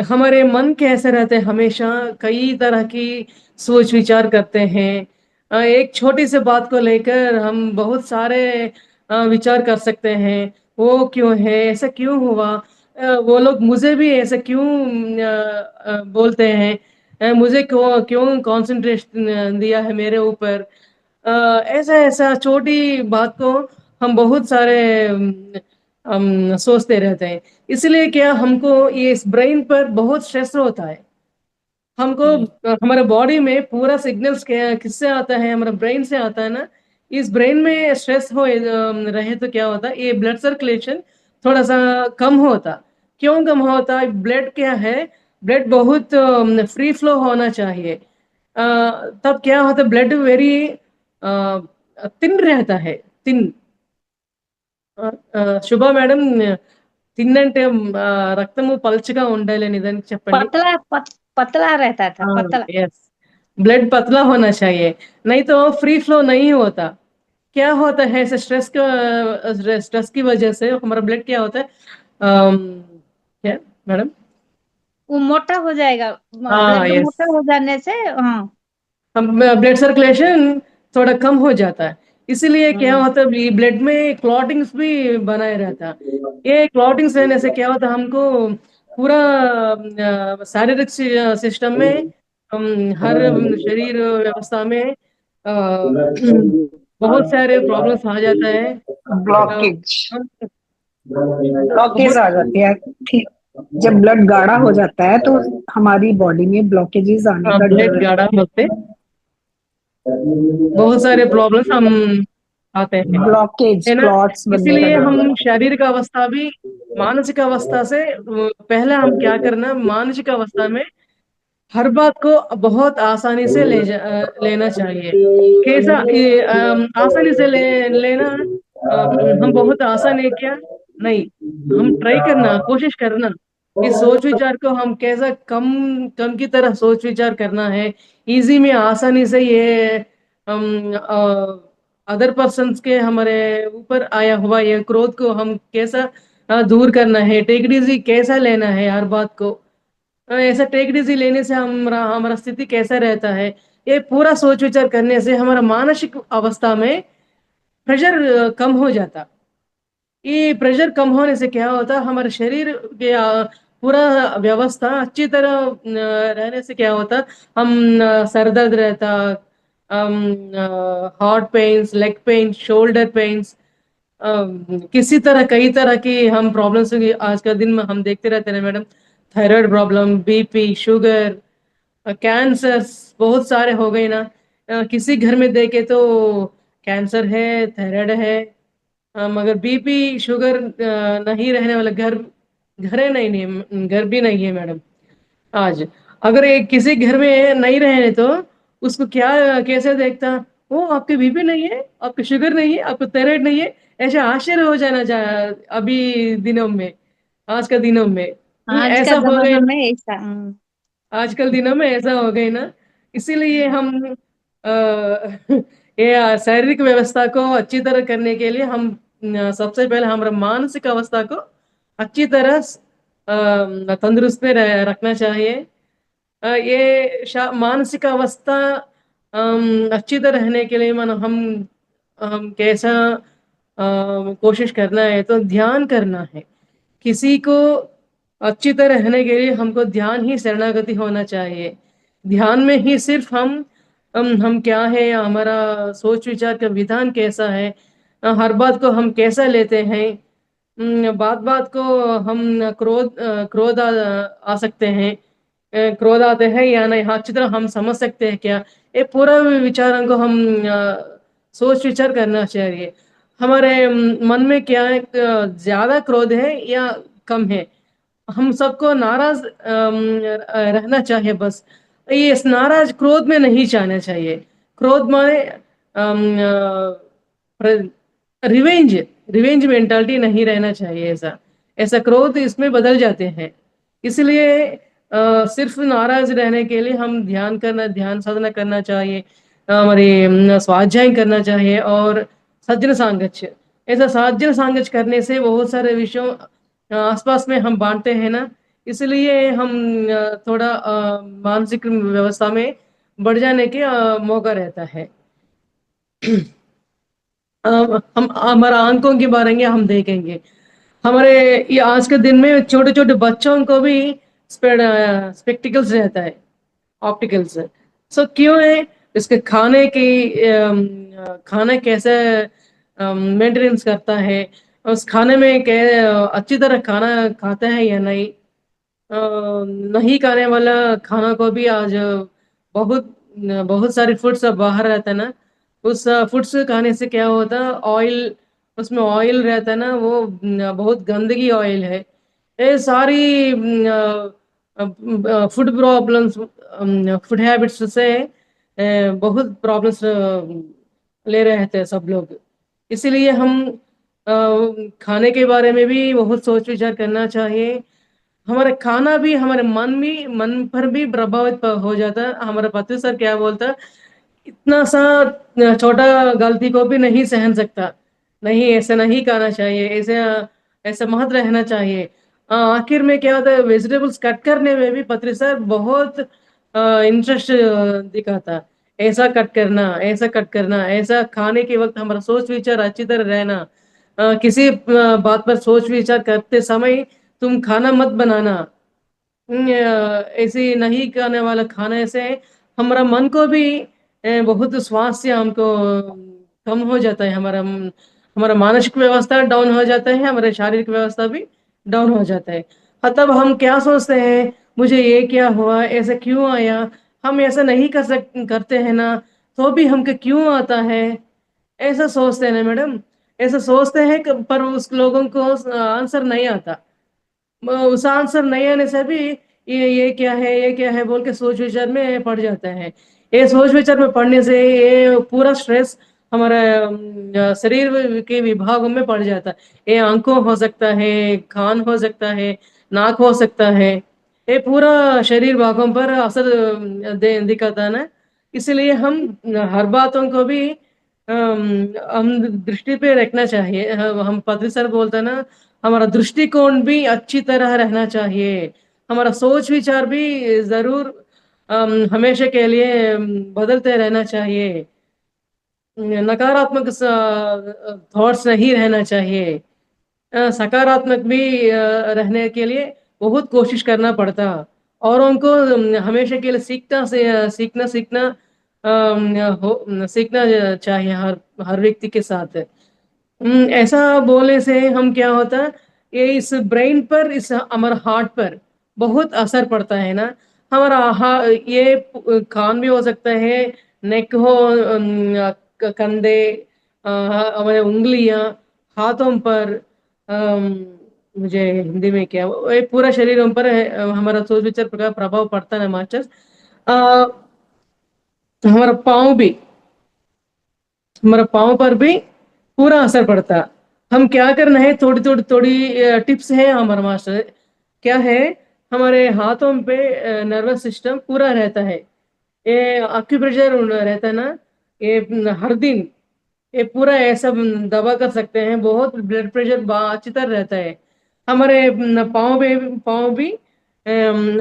हमारे मन कैसे रहते हैं, हमेशा कई तरह की सोच विचार करते हैं, एक छोटी सी बात को लेकर हम बहुत सारे विचार कर सकते हैं, वो क्यों है, ऐसा क्यों हुआ, वो लोग मुझे भी ऐसा क्यों बोलते हैं, मुझे क्यों क्यों कंसंट्रेशन दिया है मेरे ऊपर, ऐसा ऐसा छोटी बात को हम बहुत सारे हम सोचते रहते हैं, इसलिए क्या हमको ये इस ब्रेन पर बहुत स्ट्रेस होता है। हमको हमारे बॉडी में पूरा सिग्नल्स किससे आता है, हमारा ब्रेन से आता है ना, इस ब्रेन में स्ट्रेस हो रहे तो क्या होता है, ये ब्लड सर्कुलेशन थोड़ा सा कम होता। क्यों कम होता है, ब्लड क्या है, ब्लड बहुत फ्री फ्लो होना चाहिए, तब क्या होता है ब्लड वेरी थिन रहता है, थिन। శుభ మేడం, తిన్నంటే రక్తము పల్చగా ఉండాలి అని దానికి చెప్పండి। पतला रहता था, हाँ, पतला। यस, ब्लड पतला होना चाहिए, नहीं तो फ्री फ्लो नहीं होता। क्या होता है ऐसे स्ट्रेस की वजह से हमारा ब्लड क्या होता है, क्या मैडम, वो मोटा हो जाएगा, हाँ ब्लड यस, मोटा हो जाने से। हाँ। हम ब्लड सर्कुलेशन थोड़ा कम हो जाता है, इसीलिए क्या हम्म। होता है ब्लड में क्लॉटिंग्स भी बनाए रहता है। ये क्लॉटिंग्स रहने से क्या होता है हमको पूरा शारीरिक सिस्टम में, हर शरीर व्यवस्था में बहुत सारे प्रॉब्लम्स आ जाता है, ब्लॉकेज ब्लॉकेज बहुत। आ जाती है। ठीक, जब ब्लड गाढ़ा हो जाता है तो हमारी बॉडी में ब्लॉकेजेस आने का डर ब्लड गाढ़ा रहता होते बहुत सारे प्रॉब्लम्स हम आते है, हैं, ब्लॉकेज है ना। क्लॉट्स बनने का इसीलिए डर हम रहता शारीरिक अवस्था भी मानसिक अवस्था से पहले हम क्या करना, मानसिक अवस्था में हर बात को बहुत आसानी से लेना चाहिए। कैसा आसानी से लेना, हम बहुत आसान है क्या, नहीं, हम ट्राई करना, कोशिश करना, इस सोच विचार को हम कैसा कम कम की तरह सोच विचार करना है, इजी में आसानी से ये अदर पर्सन्स के हमारे ऊपर आया हुआ ये क्रोध को हम कैसा दूर करना है, टेक इट इजी कैसा लेना है हर बात को, ऐसा टेक इट इजी लेने से हमारा हमारा स्थिति कैसा रहता है, ये पूरा सोच विचार करने से हमारा मानसिक अवस्था में प्रेशर कम हो जाता। ये प्रेशर कम होने से क्या होता, हमारे शरीर के पूरा व्यवस्था अच्छी तरह रहने से क्या होता, हम सर दर्द रहता, heart pains, leg pain, shoulder pains, किसी तरह कई तरह की हम प्रॉब्लम्स आज का दिन में हम देखते रहते हैं madam. Thyroid problem, BP, sugar, cancers बहुत सारे हो गए ना। किसी घर में देखे तो कैंसर है, थायराइड है, मगर बीपी शुगर नहीं रहने वाला घर घर है नहीं, घर भी नहीं है मैडम। आज अगर एक किसी घर में नहीं रहे तो उसको क्या कैसे देखता, वो आपके बीपी नहीं है, आपके शुगर नहीं है, आपको थायराइड नहीं है, ऐसे आश्चर्य हो जाना अभी दिनों में, आज का दिनों में। आज का ऐसा हो गए, जमाना में ऐसा आजकल दिनों में ऐसा हो गई ना। इसीलिए हम अ, ये शारीरिक व्यवस्था को अच्छी तरह करने के लिए हम सबसे पहले हमारा मानसिक अवस्था को अच्छी तरह तंदुरुस्त में रखना चाहिए। ये मानसिक अवस्था अच्छी तरह रहने के लिए मन हम कैसा कोशिश करना है तो ध्यान करना है। किसी को अच्छी तरह रहने के लिए हमको ध्यान ही शरणागति होना चाहिए। ध्यान में ही सिर्फ हम क्या है, हमारा सोच विचार का विधान कैसा है, हर बात को हम कैसा लेते हैं, बात बात को हम क्रोध आ सकते हैं, क्रोध आते हैं या नहीं, हाँ अच्छी तरह हम समझ सकते हैं क्या, ये पूरा विचारों को हम सोच विचार करना चाहिए। हमारे मन में क्या है, ज्यादा क्रोध है या कम है, हम सबको नाराज रहना चाहिए बस। ये इस नाराज क्रोध में नहीं जाना चाहिए। क्रोध माने रिवेंज रिवेंज मेंटालिटी नहीं रहना चाहिए। ऐसा ऐसा क्रोध इसमें बदल जाते हैं। इसलिए सिर्फ नाराज रहने के लिए हम ध्यान साधना करना चाहिए, हमारे स्वाध्याय करना चाहिए और सज्जन सांगत्य। ऐसा सज्जन सांगत्य करने से बहुत सारे विषयों आसपास में हम बांटते हैं ना। इसलिए हम थोड़ा मानसिक व्यवस्था में बढ़ जाने के मौका रहता है। हम हमारा आंकों के बारे में हम देखेंगे। हमारे ये आज के दिन में छोटे छोटे बच्चों को भी स्पेक्टिकल्स रहता है, ऑप्टिकल्स। सो क्यों है, इसके खाने की खाना कैसे मेंटेनेंस करता है, उस खाने में अच्छी तरह खाना खाता है या नहीं, नहीं खाने वाला खाना को भी आज बहुत बहुत सारे फूड्स बाहर रहता है ना। उस फूड्स खाने से क्या होता है, ऑयल, उसमें ऑयल रहता है ना, वो बहुत गंदगी ऑयल है। ये सारी फूड प्रॉब्लम्स, फूड हैबिट्स से बहुत प्रॉब्लम्स ले रहे थे सब लोग। इसीलिए हम खाने के बारे में भी बहुत सोच विचार करना चाहिए। हमारे खाना भी हमारे मन पर भी प्रभावित हो जाता है। हमारा पति सर क्या बोलता है, इतना सा छोटा गलती को भी नहीं सहन सकता, नहीं ऐसा नहीं करना चाहिए, ऐसे ऐसा मत रहना चाहिए। आखिर में क्या होता है, वेजिटेबल्स कट करने में भी पत्री सर बहुत इंटरेस्ट दिखाता, ऐसा कट करना, ऐसा कट करना, ऐसा खाने के वक्त हमारा सोच विचार अच्छी तरह रहना। किसी बात पर सोच विचार करते समय तुम खाना मत बनाना, ऐसे नहीं खाने वाला खाने से हमारा मन को भी बहुत स्वास्थ्य हमको कम हो जाता है, हमारा हमारा मानसिक व्यवस्था डाउन हो जाता है, हमारा शारीरिक व्यवस्था भी डाउन हो जाता है। तब हम क्या सोचते हैं, मुझे ये क्या हुआ, ऐसा क्यों आया, हम ऐसा नहीं करते हैं ना, तो भी हमको क्यों आता है, ऐसा सोचते हैं ना मैडम। ऐसा सोचते हैं पर उस लोगों को आंसर नहीं आता। उस आंसर नहीं आने से भी ये क्या है, ये क्या है बोल के सोच विचार में पड़ जाता है। ये सोच विचार में पड़ने से ये पूरा स्ट्रेस हमारे शरीर के विभागों में पड़ जाता है। ये आंखों हो सकता है, कान हो सकता है, नाक हो सकता है, ये पूरा शरीर भागों पर असर दिखाता है ना। इसलिए हम हर बातों को भी हम दृष्टि पे रखना चाहिए। हम पत्री सर बोलते हैं ना, हमारा दृष्टिकोण भी अच्छी तरह रहना चाहिए, हमारा सोच विचार भी जरूर हमेशा के लिए बदलते रहना चाहिए। नकारात्मक थॉट्स नहीं रहना चाहिए, सकारात्मक भी रहने के लिए बहुत कोशिश करना पड़ता। और उनको हमेशा के लिए सीखना सीखना सीखना चाहिए हर हर व्यक्ति के साथ। ऐसा बोलने से हम क्या होता है, ये इस ब्रेन पर, इस हमारे हार्ट पर बहुत असर पड़ता है ना। हमारा ये कान भी हो सकता है, नेक हो, कंधे, हमारे उंगलियां, हाथों पर, मुझे हिंदी में क्या, ये पूरा शरीरों पर हमारा सोच विचार का प्रभाव पड़ता है मास्टर्स। हमारा पाँव भी, हमारा पाँव पर भी पूरा असर पड़ता। हम क्या करना है, थोड़ी थोड़ी थोड़ी टिप्स है हमारा मास्टर। क्या है, हमारे हाथों पे नर्वस सिस्टम पूरा रहता है, ये एक्यूप्रेशर रहता है ना, ये हर दिन ये पूरा ऐसा दबा कर सकते हैं, बहुत ब्लड प्रेशर अच्छी तरह रहता है। हमारे पाँव भी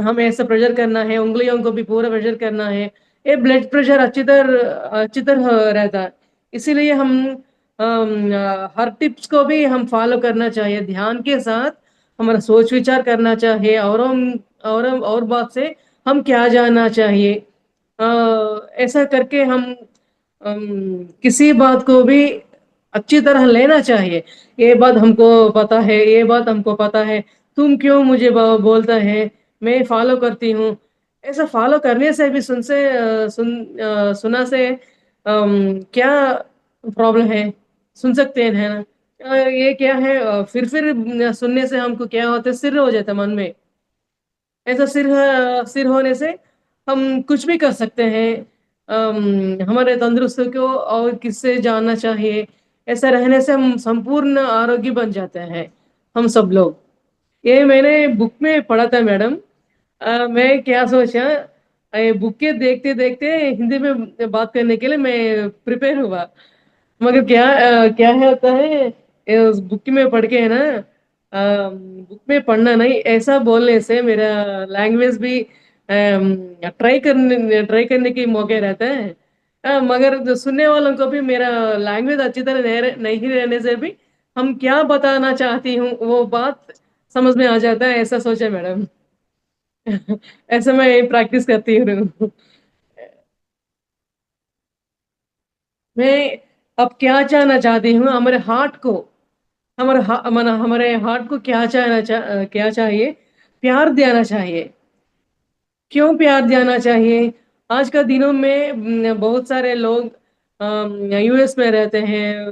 हमें ऐसा प्रेशर करना है, उंगलियों को भी पूरा प्रेशर करना है, ये ब्लड प्रेशर अच्छी तरह रहता है। इसीलिए हम हर टिप्स को भी हम फॉलो करना चाहिए, ध्यान के साथ हमारा सोच विचार करना चाहिए, और बात से हम क्या जानना चाहिए। ऐसा करके हम किसी बात को भी अच्छी तरह लेना चाहिए। ये बात हमको पता है, ये बात हमको पता है, तुम क्यों मुझे बोलता है, मैं फॉलो करती हूँ। ऐसा फॉलो करने से भी सुना से क्या प्रॉब्लम है, सुन सकते हैं, है ना। ये क्या है, फिर सुनने से हमको क्या होता है, सिर हो जाता है मन में। ऐसा सिर होने से हम कुछ भी कर सकते हैं। हमारे तंदुरुस्त को और किससे जानना चाहिए, ऐसा रहने से हम संपूर्ण आरोग्य बन जाते हैं हम सब लोग। ये मैंने बुक में पढ़ा था मैडम। मैं क्या सोचा, ये बुक के देखते देखते हिंदी में बात करने के लिए मैं प्रिपेयर हुआ। मगर क्या है होता है, ये उस बुक में पढ़ के है ना, बुक में पढ़ना नहीं, ऐसा बोलने से मेरा लैंग्वेज भी ट्राई करने की मौके रहता है। मगर जो सुनने वालों को भी मेरा लैंग्वेज अच्छी तरह नहीं रहने से भी हम क्या बताना चाहती हूँ वो बात समझ में आ जाता है, ऐसा सोचा मैडम। ऐसा मैं प्रैक्टिस करती हूँ। मैं अब क्या चाहना चाहती हूँ, हमारे हार्ट को, हमारे हार्ट को क्या चाहिए, प्यार देना चाहिए। क्यों प्यार देना चाहिए, आज का दिनों में बहुत सारे लोग यूएस में रहते हैं,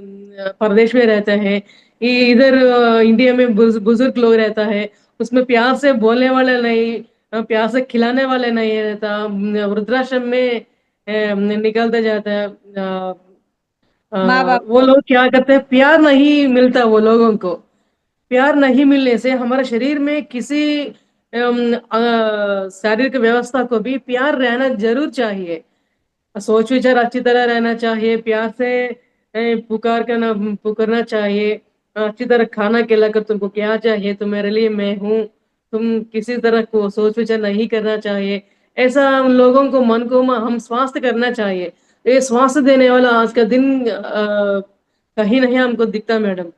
परदेश में रहते हैं, ये इधर इंडिया में बुजुर्ग लोग रहता है, उसमें प्यार से बोलने वाले नहीं, प्यार से खिलाने वाले नहीं रहता, वृद्धाश्रम में निकलते जाता है। माँ बाप वो लोग क्या करते हैं, प्यार नहीं मिलता वो लोगों को। प्यार नहीं मिलने से हमारे शरीर में किसी शारीरिक व्यवस्था को भी प्यार रहना जरूर चाहिए। सोच विचार अच्छी तरह रहना चाहिए, प्यार से पुकारना चाहिए, अच्छी तरह खाना खिलाकर तुमको क्या चाहिए, तो मेरे लिए मैं हूँ, तुम किसी तरह को सोच विचार नहीं करना चाहिए। ऐसा हम लोगों को मन को हम स्वास्थ्य करना चाहिए। ये स्वास्थ्य देने वाला आज का दिन कहीं नहीं हमको दिखता मैडम।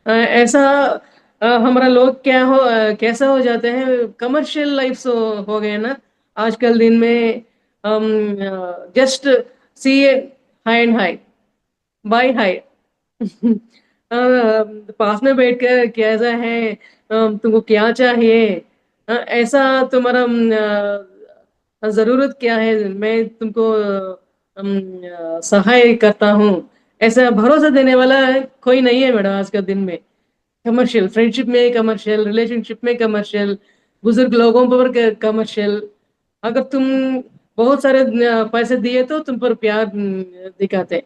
ऐसा हमारा लोग कैसा हो जाते हैं, कमर्शियल लाइफ हो गए ना आजकल दिन में। Just see hi and hi, bye hi. पास में बैठकर कैसा है, तुमको क्या चाहिए, ऐसा तुम्हारा जरूरत क्या है, मैं तुमको सहाय करता हूँ, ऐसा भरोसा देने वाला कोई नहीं है मैडम आज के दिन में। कमर्शियल फ्रेंडशिप में कमर्शियल, रिलेशनशिप में कमर्शियल, बुजुर्ग लोगों पर कमर्शियल। अगर तुम बहुत सारे पैसे दिए तो तुम पर प्यार दिखाते,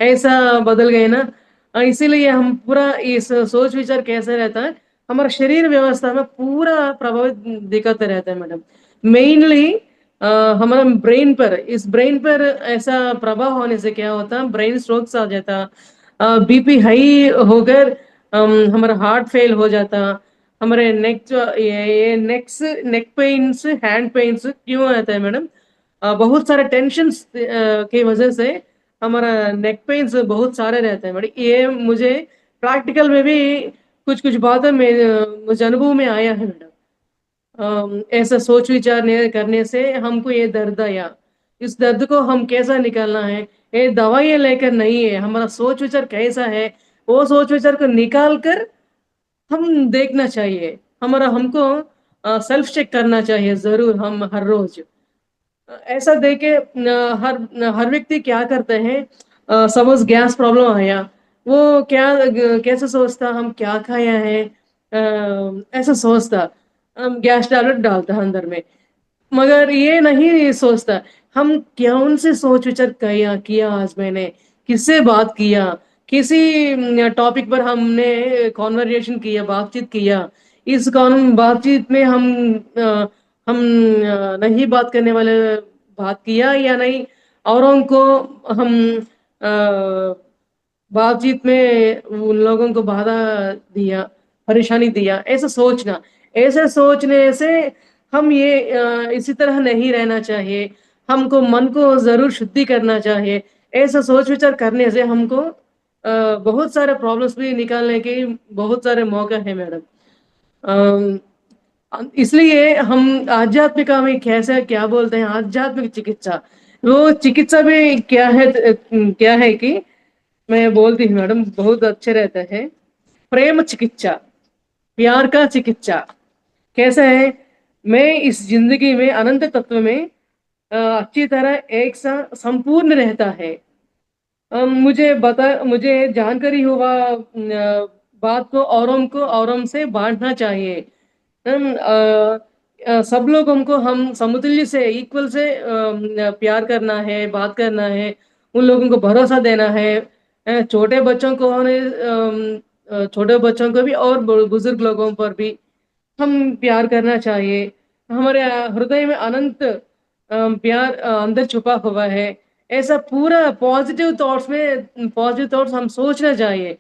ऐसा बदल गए ना। इसीलिए हम पूरा इस सोच विचार कैसे रहता है, हमारा शरीर व्यवस्था में पूरा प्रभावित दिखाते रहता है मैडम। मेनली हमारा ब्रेन पर, इस ब्रेन पर ऐसा प्रभाव होने से क्या होता है, ब्रेन स्ट्रोक्स आ जाता, बीपी हाई होकर हमारा हार्ट फेल हो जाता, हमारे ये नेक पेन्स, हैंड पेन्स क्यों आता है मैडम, बहुत सारे टेंशन की वजह से हमारा नेक पेन्स बहुत सारे रहते हैं मैडम। ये मुझे प्रैक्टिकल में भी कुछ कुछ बातें में मुझे अनुभव में आया है मैडम। ऐसा सोच विचार करने से हमको ये दर्द आया, इस दर्द को हम कैसा निकालना है, ये दवाइयाँ लेकर नहीं है, हमारा सोच विचार कैसा है, वो सोच विचार को निकाल कर हम देखना चाहिए। हमको सेल्फ चेक करना चाहिए जरूर हम हर रोज। ऐसा देखे हर व्यक्ति क्या करते हैं, सपोज गैस प्रॉब्लम आया, वो क्या कैसे सोचता हम क्या खाया है, ऐसा सोचता हम गैस टैबलेट डालता है अंदर में। मगर ये नहीं सोचता हम क्या उनसे सोच विचार किया किया आज मैंने किससे बात किया, किसी टॉपिक पर हमने कॉन्वर्जेशन किया, बातचीत किया। इस कॉन बातचीत में हम नहीं बात करने वाले बात किया या नहीं, औरों को हम बातचीत में उन लोगों को बाधा दिया, परेशानी दिया, ऐसा सोचना। ऐसा सोचने से हम इसी तरह नहीं रहना चाहिए। हमको मन को जरूर शुद्धि करना चाहिए। ऐसा सोच विचार करने से हमको बहुत सारे प्रॉब्लम्स भी निकालने के बहुत सारे मौके हैं मैडम। इसलिए हम आध्यात्मिका में कैसे क्या बोलते हैं, आध्यात्मिक चिकित्सा, वो चिकित्सा भी क्या है कि मैं बोलती हूँ मैडम, बहुत अच्छे रहता है। प्रेम चिकित्सा, प्यार का चिकित्सा कैसा है, मैं इस जिंदगी में अनंत तत्व में अच्छी तरह एक सा संपूर्ण रहता है। मुझे जानकारी हुआ बात को औरों से बांटना चाहिए। सब लोगों को हम समतुल्य से इक्वल से प्यार करना है, बात करना है, उन लोगों को भरोसा देना है। छोटे बच्चों को भी और बुजुर्ग लोगों पर भी हम प्यार करना चाहिए। हमारे हृदय में अनंत प्यार अंदर छुपा हुआ है। ऐसा पूरा पॉजिटिव थॉट्स हम सोचना चाहिए।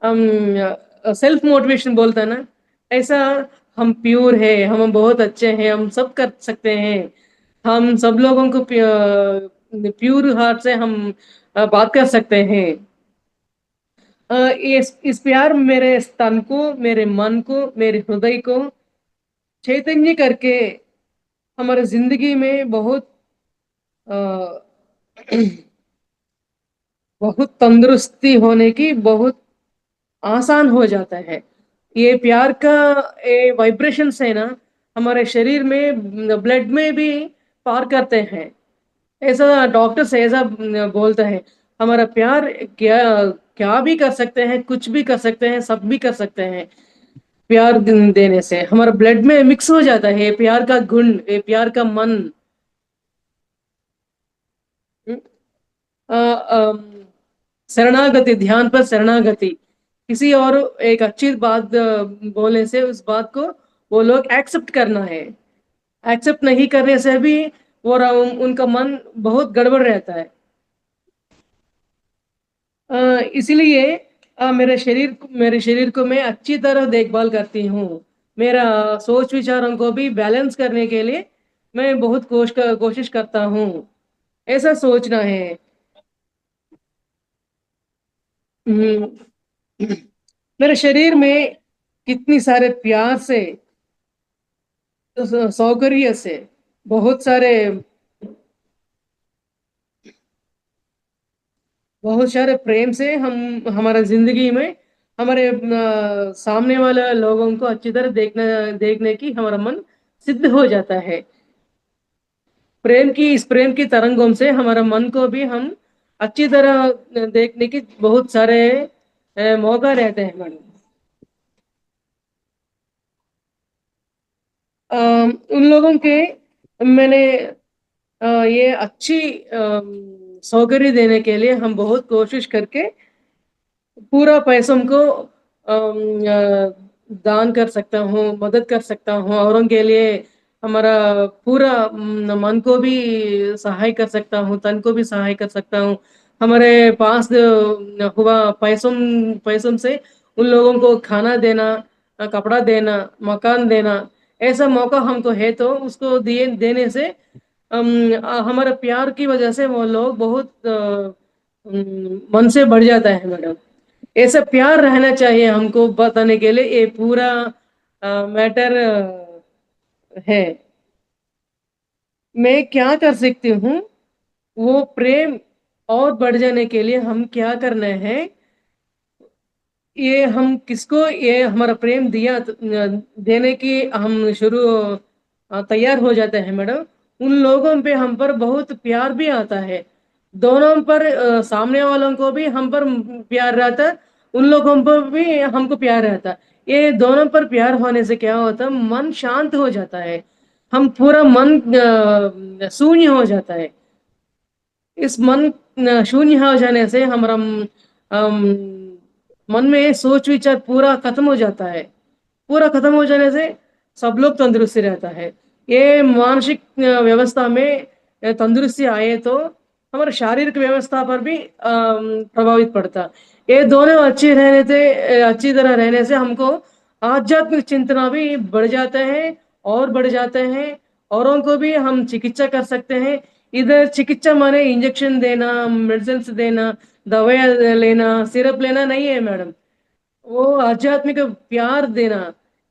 हम सेल्फ मोटिवेशन बोलता है ना, ऐसा हम प्योर है, हम बहुत अच्छे हैं, हम सब कर सकते हैं। हम सब लोगों को प्योर हार्ट से हम बात कर सकते हैं। इस प्यार मेरे तन को, मेरे मन को, मेरे हृदय को चैतन्य करके हमारे जिंदगी में अ, बहुत तंदुरुस्ती होने की बहुत आसान हो जाता है। ये प्यार का ये वाइब्रेशंस है ना, हमारे शरीर में ब्लड में भी पार करते हैं। ऐसा डॉक्टर्स ऐसा बोलते हैं। हमारा प्यार क्या क्या भी कर सकते हैं, कुछ भी कर सकते हैं, सब भी कर सकते हैं। प्यार देने से हमारा ब्लड में मिक्स हो जाता है ये प्यार का गुण, ये प्यार का मन। अ, अम, शरणागति, ध्यान पर शरणागति, किसी और एक अच्छी बात बोलने से उस बात को वो लोग एक्सेप्ट करना है। एक्सेप्ट नहीं करने से भी उनका मन बहुत गड़बड़ रहता है। इसलिए मेरे शरीर को मैं अच्छी तरह देखभाल करती हूँ। मेरा सोच विचारों को भी बैलेंस करने के लिए मैं बहुत कोशिश करता हूँ। ऐसा सोचना है। हम्म, मेरे शरीर में कितनी सारे प्यार से, सौकर्य से, बहुत सारे प्रेम से हम हमारा जिंदगी में हमारे सामने वाले लोगों को अच्छी तरह देखने की हमारा मन सिद्ध हो जाता है। इस प्रेम की तरंगों से हमारा मन को भी हम अच्छी तरह देखने की बहुत सारे मौका रहते हैं मैडम। उन लोगों के मैंने ये अच्छी सौकर्य देने के लिए हम बहुत कोशिश करके पूरा पैसों को दान कर सकता हूँ, मदद कर सकता हूँ औरों के लिए। हमारा पूरा मन को भी सहाय कर सकता हूँ, तन को भी सहाय कर सकता हूँ। हमारे पास हुआ पैसों पैसों से उन लोगों को खाना देना, कपड़ा देना, मकान देना, ऐसा मौका हमको है तो उसको दिए देने से हमारे प्यार की वजह से वो लोग बहुत मन से बढ़ जाता है मैडम। ऐसा प्यार रहना चाहिए हमको बताने के लिए ये पूरा मैटर है। मैं क्या कर सकती हूँ, वो प्रेम और बढ़ जाने के लिए हम क्या करना है, ये हम किसको ये हमारा प्रेम दिया देने की हम शुरू तैयार हो जाते हैं मैडम, उन लोगों पे हम पर बहुत प्यार भी आता है। दोनों पर सामने वालों को भी हम पर प्यार रहता है, उन लोगों पर भी हमको प्यार रहता है। ये दोनों पर प्यार होने से क्या होता है, मन शांत हो जाता है, हम पूरा मन शून्य हो जाता है। इस मन शून्य हो जाने से हमारा मन में सोच विचार पूरा खत्म हो जाता है। पूरा खत्म हो जाने से सब लोग तंदुरुस्ती रहता है। ये मानसिक व्यवस्था में तंदुरुस्ती आए तो हमारे शारीरिक व्यवस्था पर भी प्रभावित पड़ता। ये दोनों अच्छी रहने से अच्छी तरह रहने से हमको आध्यात्मिक चिंतना भी बढ़ जाते हैं और बढ़ जाते हैं। औरों को भी हम चिकित्सा कर सकते हैं। इधर चिकित्सा माने इंजेक्शन देना, मेडिसिन देना, दवाइयाँ लेना, सिरप लेना नहीं है मैडम। वो आध्यात्मिक प्यार देना,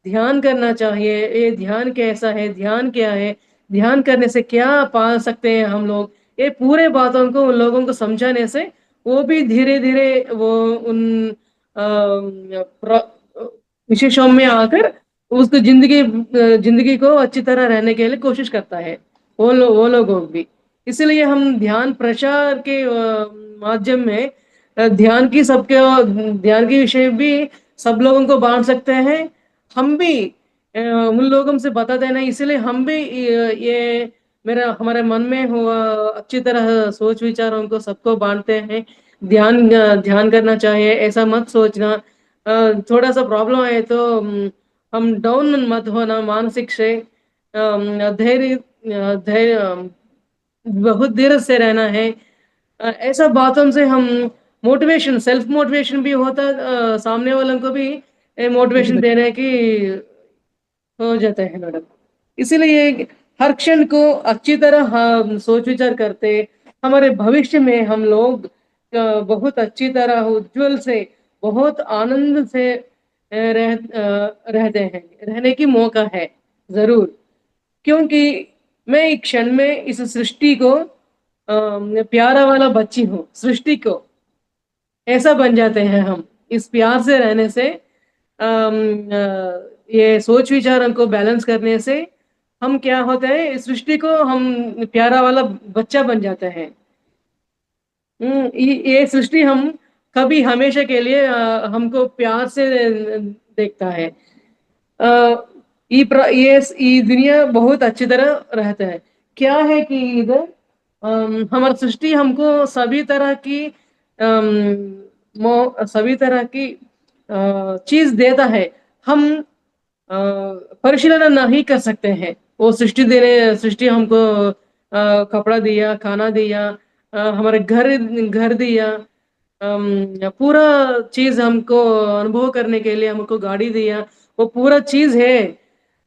ध्यान करना चाहिए। ये ध्यान कैसा है, ध्यान क्या है, ध्यान करने से क्या पा सकते हैं हम लोग, ये पूरे बातों को उन लोगों को समझाने से वो भी धीरे धीरे वो उन विशेषों में आकर उसको जिंदगी को अच्छी तरह रहने के लिए कोशिश करता है वो लोगों भी। इसलिए हम ध्यान प्रचार के माध्यम में ध्यान की विषय भी सब लोगों को बांट सकते हैं। हम भी उन लोगों से बताते हैं ना, इसलिए हम भी ये मेरा हमारे मन में हुआ अच्छी तरह सोच विचारों को सबको बांटते हैं। ध्यान करना चाहिए, ऐसा मत सोचना। थोड़ा सा प्रॉब्लम आए तो हम डाउन मत होना मानसिक से। धैर्य धैर्य बहुत देर से रहना है। ऐसा बातों से हम मोटिवेशन सेल्फ मोटिवेशन भी होता है, सामने वालों को भी मोटिवेशन देने की हो जाता है मैडम। इसीलिए हर क्षण को अच्छी तरह हम सोच विचार करते हमारे भविष्य में हम लोग बहुत अच्छी तरह उज्जवल से बहुत आनंद से रहते हैं, रहने की मौका है जरूर। क्योंकि मैं एक क्षण में इस सृष्टि को प्यारा वाला बच्ची हूँ, सृष्टि को ऐसा बन जाते हैं हम इस प्यार से रहने से। ये सोच विचारों को बैलेंस करने से हम क्या होते हैं, इस सृष्टि को हम प्यारा वाला बच्चा बन जाते हैं। ये सृष्टि हम कभी हमेशा के लिए हमको प्यार से देखता है। ये दुनिया बहुत अच्छी तरह रहता है। क्या है कि इधर हमारा सृष्टि हमको सभी तरह की चीज देता है। हम परिशीलन नहीं कर सकते हैं। वो सृष्टि हमको कपड़ा दिया, खाना दिया, हमारे घर दिया, पूरा चीज हमको अनुभव करने के लिए हमको गाड़ी दिया, वो पूरा चीज है।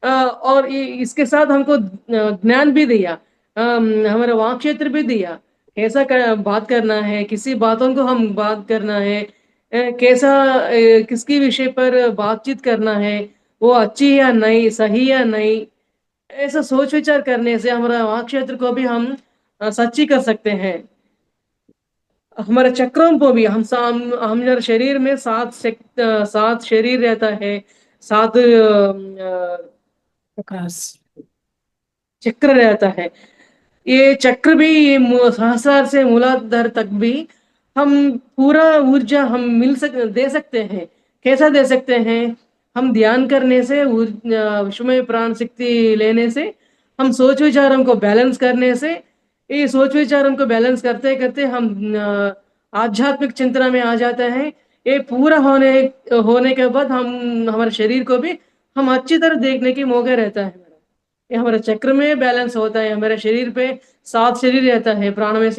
और इसके साथ हमको ज्ञान भी दिया, हमारा वाक क्षेत्र भी दिया, कैसा बात करना है, किसी बातों को हम बात करना है, कैसा किसकी विषय पर बातचीत करना है, वो अच्छी या नहीं, सही या नहीं, ऐसा सोच विचार करने से हमारा वाक क्षेत्र को भी हम सच्ची कर सकते हैं। हमारे चक्रों को भी हमारे शरीर में सात शरीर रहता है, सात प्रकाश चक्र रहता है। ये चक्र भी ये सहस्रार से मूलाधार तक भी हम पूरा ऊर्जा हम दे सकते हैं। कैसा दे सकते हैं, हम ध्यान करने से, विश्वमय प्राण शक्ति लेने से, हम सोच विचारों को बैलेंस करने से, ये सोच विचारों को बैलेंस करते करते हम आध्यात्मिक चिंतना में आ जाते हैं। ये पूरा होने के बाद हम हमारे शरीर को भी हम अच्छी तरह देखने की मौका रहता है। ये हमारे चक्र में बैलेंस होता है। हमारे शरीर पे 7 शरीर रहता है, प्राणवय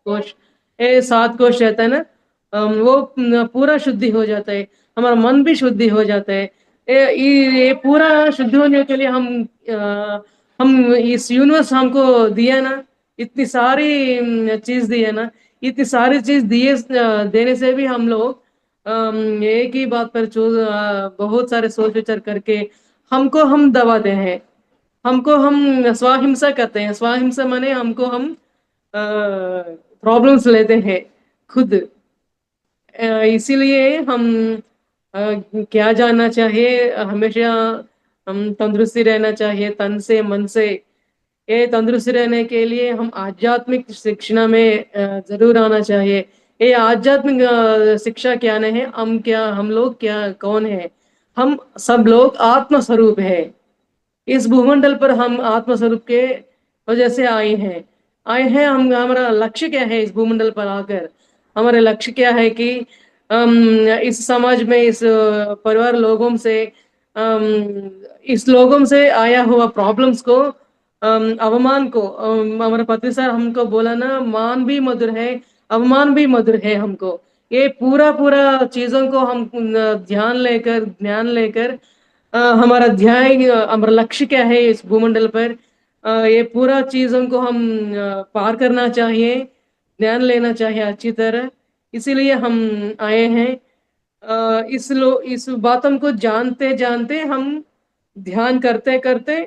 कोश, ये 7 कोश रहता है ना, वो पूरा शुद्धि हो जाता है, हमारा मन भी शुद्धि हो जाता है। ये पूरा शुद्ध होने के लिए हम इस यूनिवर्स हमको दिया ना, इतनी सारी चीज दी है ना, इतनी सारी चीज देने से भी हम लोग एक ही बात पर बहुत सारे सोच विचार करके हमको हम दबाते हैं, हमको हम स्वाहिंसा करते हैं। स्वाहिंसा माने हमको हम प्रॉब्लम्स लेते हैं खुद। इसीलिए हम क्या जानना चाहिए, हमेशा हम तंदुरुस्ती रहना चाहिए तन से मन से। ये तंदुरुस्त रहने के लिए हम आध्यात्मिक शिक्षा में जरूर आना चाहिए। ये आध्यात्मिक शिक्षा क्या नहीं है, हम लोग क्या कौन है। हम सब लोग आत्म स्वरूप है। इस भूमंडल पर हम आत्म स्वरूप के वजह से आए हैं। हम हमारा लक्ष्य क्या है इस भूमंडल पर आकर? हमारे लक्ष्य क्या है कि इस समाज में इस परिवार लोगों से इस लोगों से आया हुआ प्रॉब्लम्स को अवमान को हमारे पति सर हमको बोला ना, मान भी मधुर है अवमान भी मधुर है। हमको ये पूरा पूरा चीजों को हम ध्यान लेकर ज्ञान लेकर हमारा ध्यान हमारा लक्ष्य क्या है इस भूमंडल पर, ये पूरा चीजों को हम पार करना चाहिए, ध्यान लेना चाहिए अच्छी तरह। इसीलिए हम आए हैं। इस बातों को जानते जानते हम ध्यान करते करते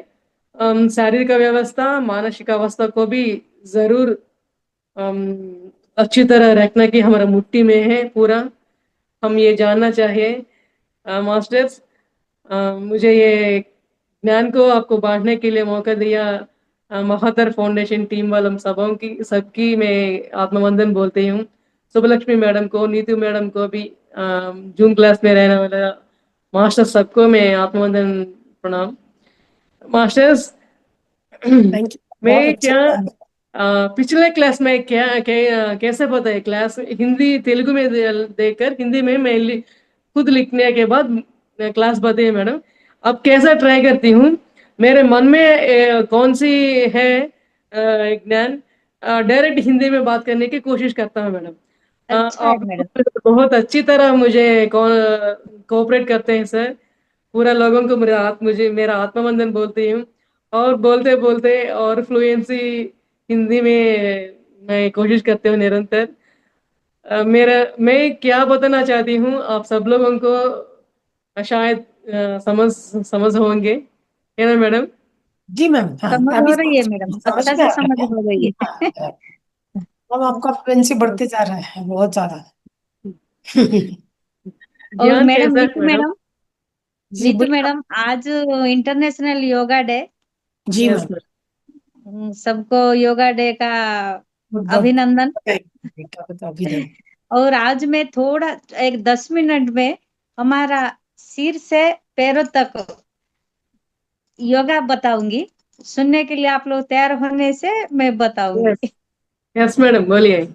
शारीरिक व्यवस्था मानसिक अवस्था को भी जरूर अच्छी तरह रखना कि हमारा मुट्ठी में है पूरा। हम ये जानना चाहिए मास्टर्स। मुझे ये ज्ञान को आपको बांटने के लिए मौका दिया महातर फाउंडेशन टीम वालों सबकी मैं आत्मवंदन बोलती हूँ। सुबलक्ष्मी मैडम को, नीतू मैडम को भी, जूम क्लास में रहने वाला मास्टर सबको मैं आत्मवंदन प्रणाम। मास्टर्स थैंक यू, बहुत मैं अच्छा क्या था। पिछले क्लास में कैसे पता है क्लास हिंदी तेलुगु में देकर हिंदी में मैं खुद लिखने के बाद क्लास बताइए मैडम। अब कैसा ट्राई करती हूँ, मेरे मन में कौन सी है ज्ञान, डायरेक्ट हिंदी में बात करने की कोशिश करता हूँ मैडम। अच्छा है आप मैडम। बहुत अच्छी तरह मुझे कोऑपरेट करते हैं सर। पूरा लोगों को मुझे मेरा आत्मवंदन बोलती हूँ। और बोलते बोलते और फ्लुएंसी हिंदी में मैं कोशिश करती हूँ निरंतर। मैं क्या बताना चाहती हूँ आप सब लोगों को शायद समझ होंगे, है ना मैडम? जी मैम, हाँ समझ अभी हो रही है समझ मैडम, समझ अच्छा में से आ समझ रहा हो रही है। है। अब आपका फ्लुएंसी बढ़ते जा रहा है बहुत ज्यादा। और ज्ञान मैडम कैसा है नीतू मैडम? मैडम, जी बोलिए। आज इंटरनेशनल योगा डे। जी यस मैम, मैम। सबको योगा डे का बहुत बहुत अभिनंदन। अभिनंदन। और आज मैं थोड़ा एक 10 मिनट में हमारा सिर से पैरों तक योगा बताऊंगी। सुनने के लिए आप लोग तैयार होने से मैं बताऊंगी। यस यस मैडम बोलिए।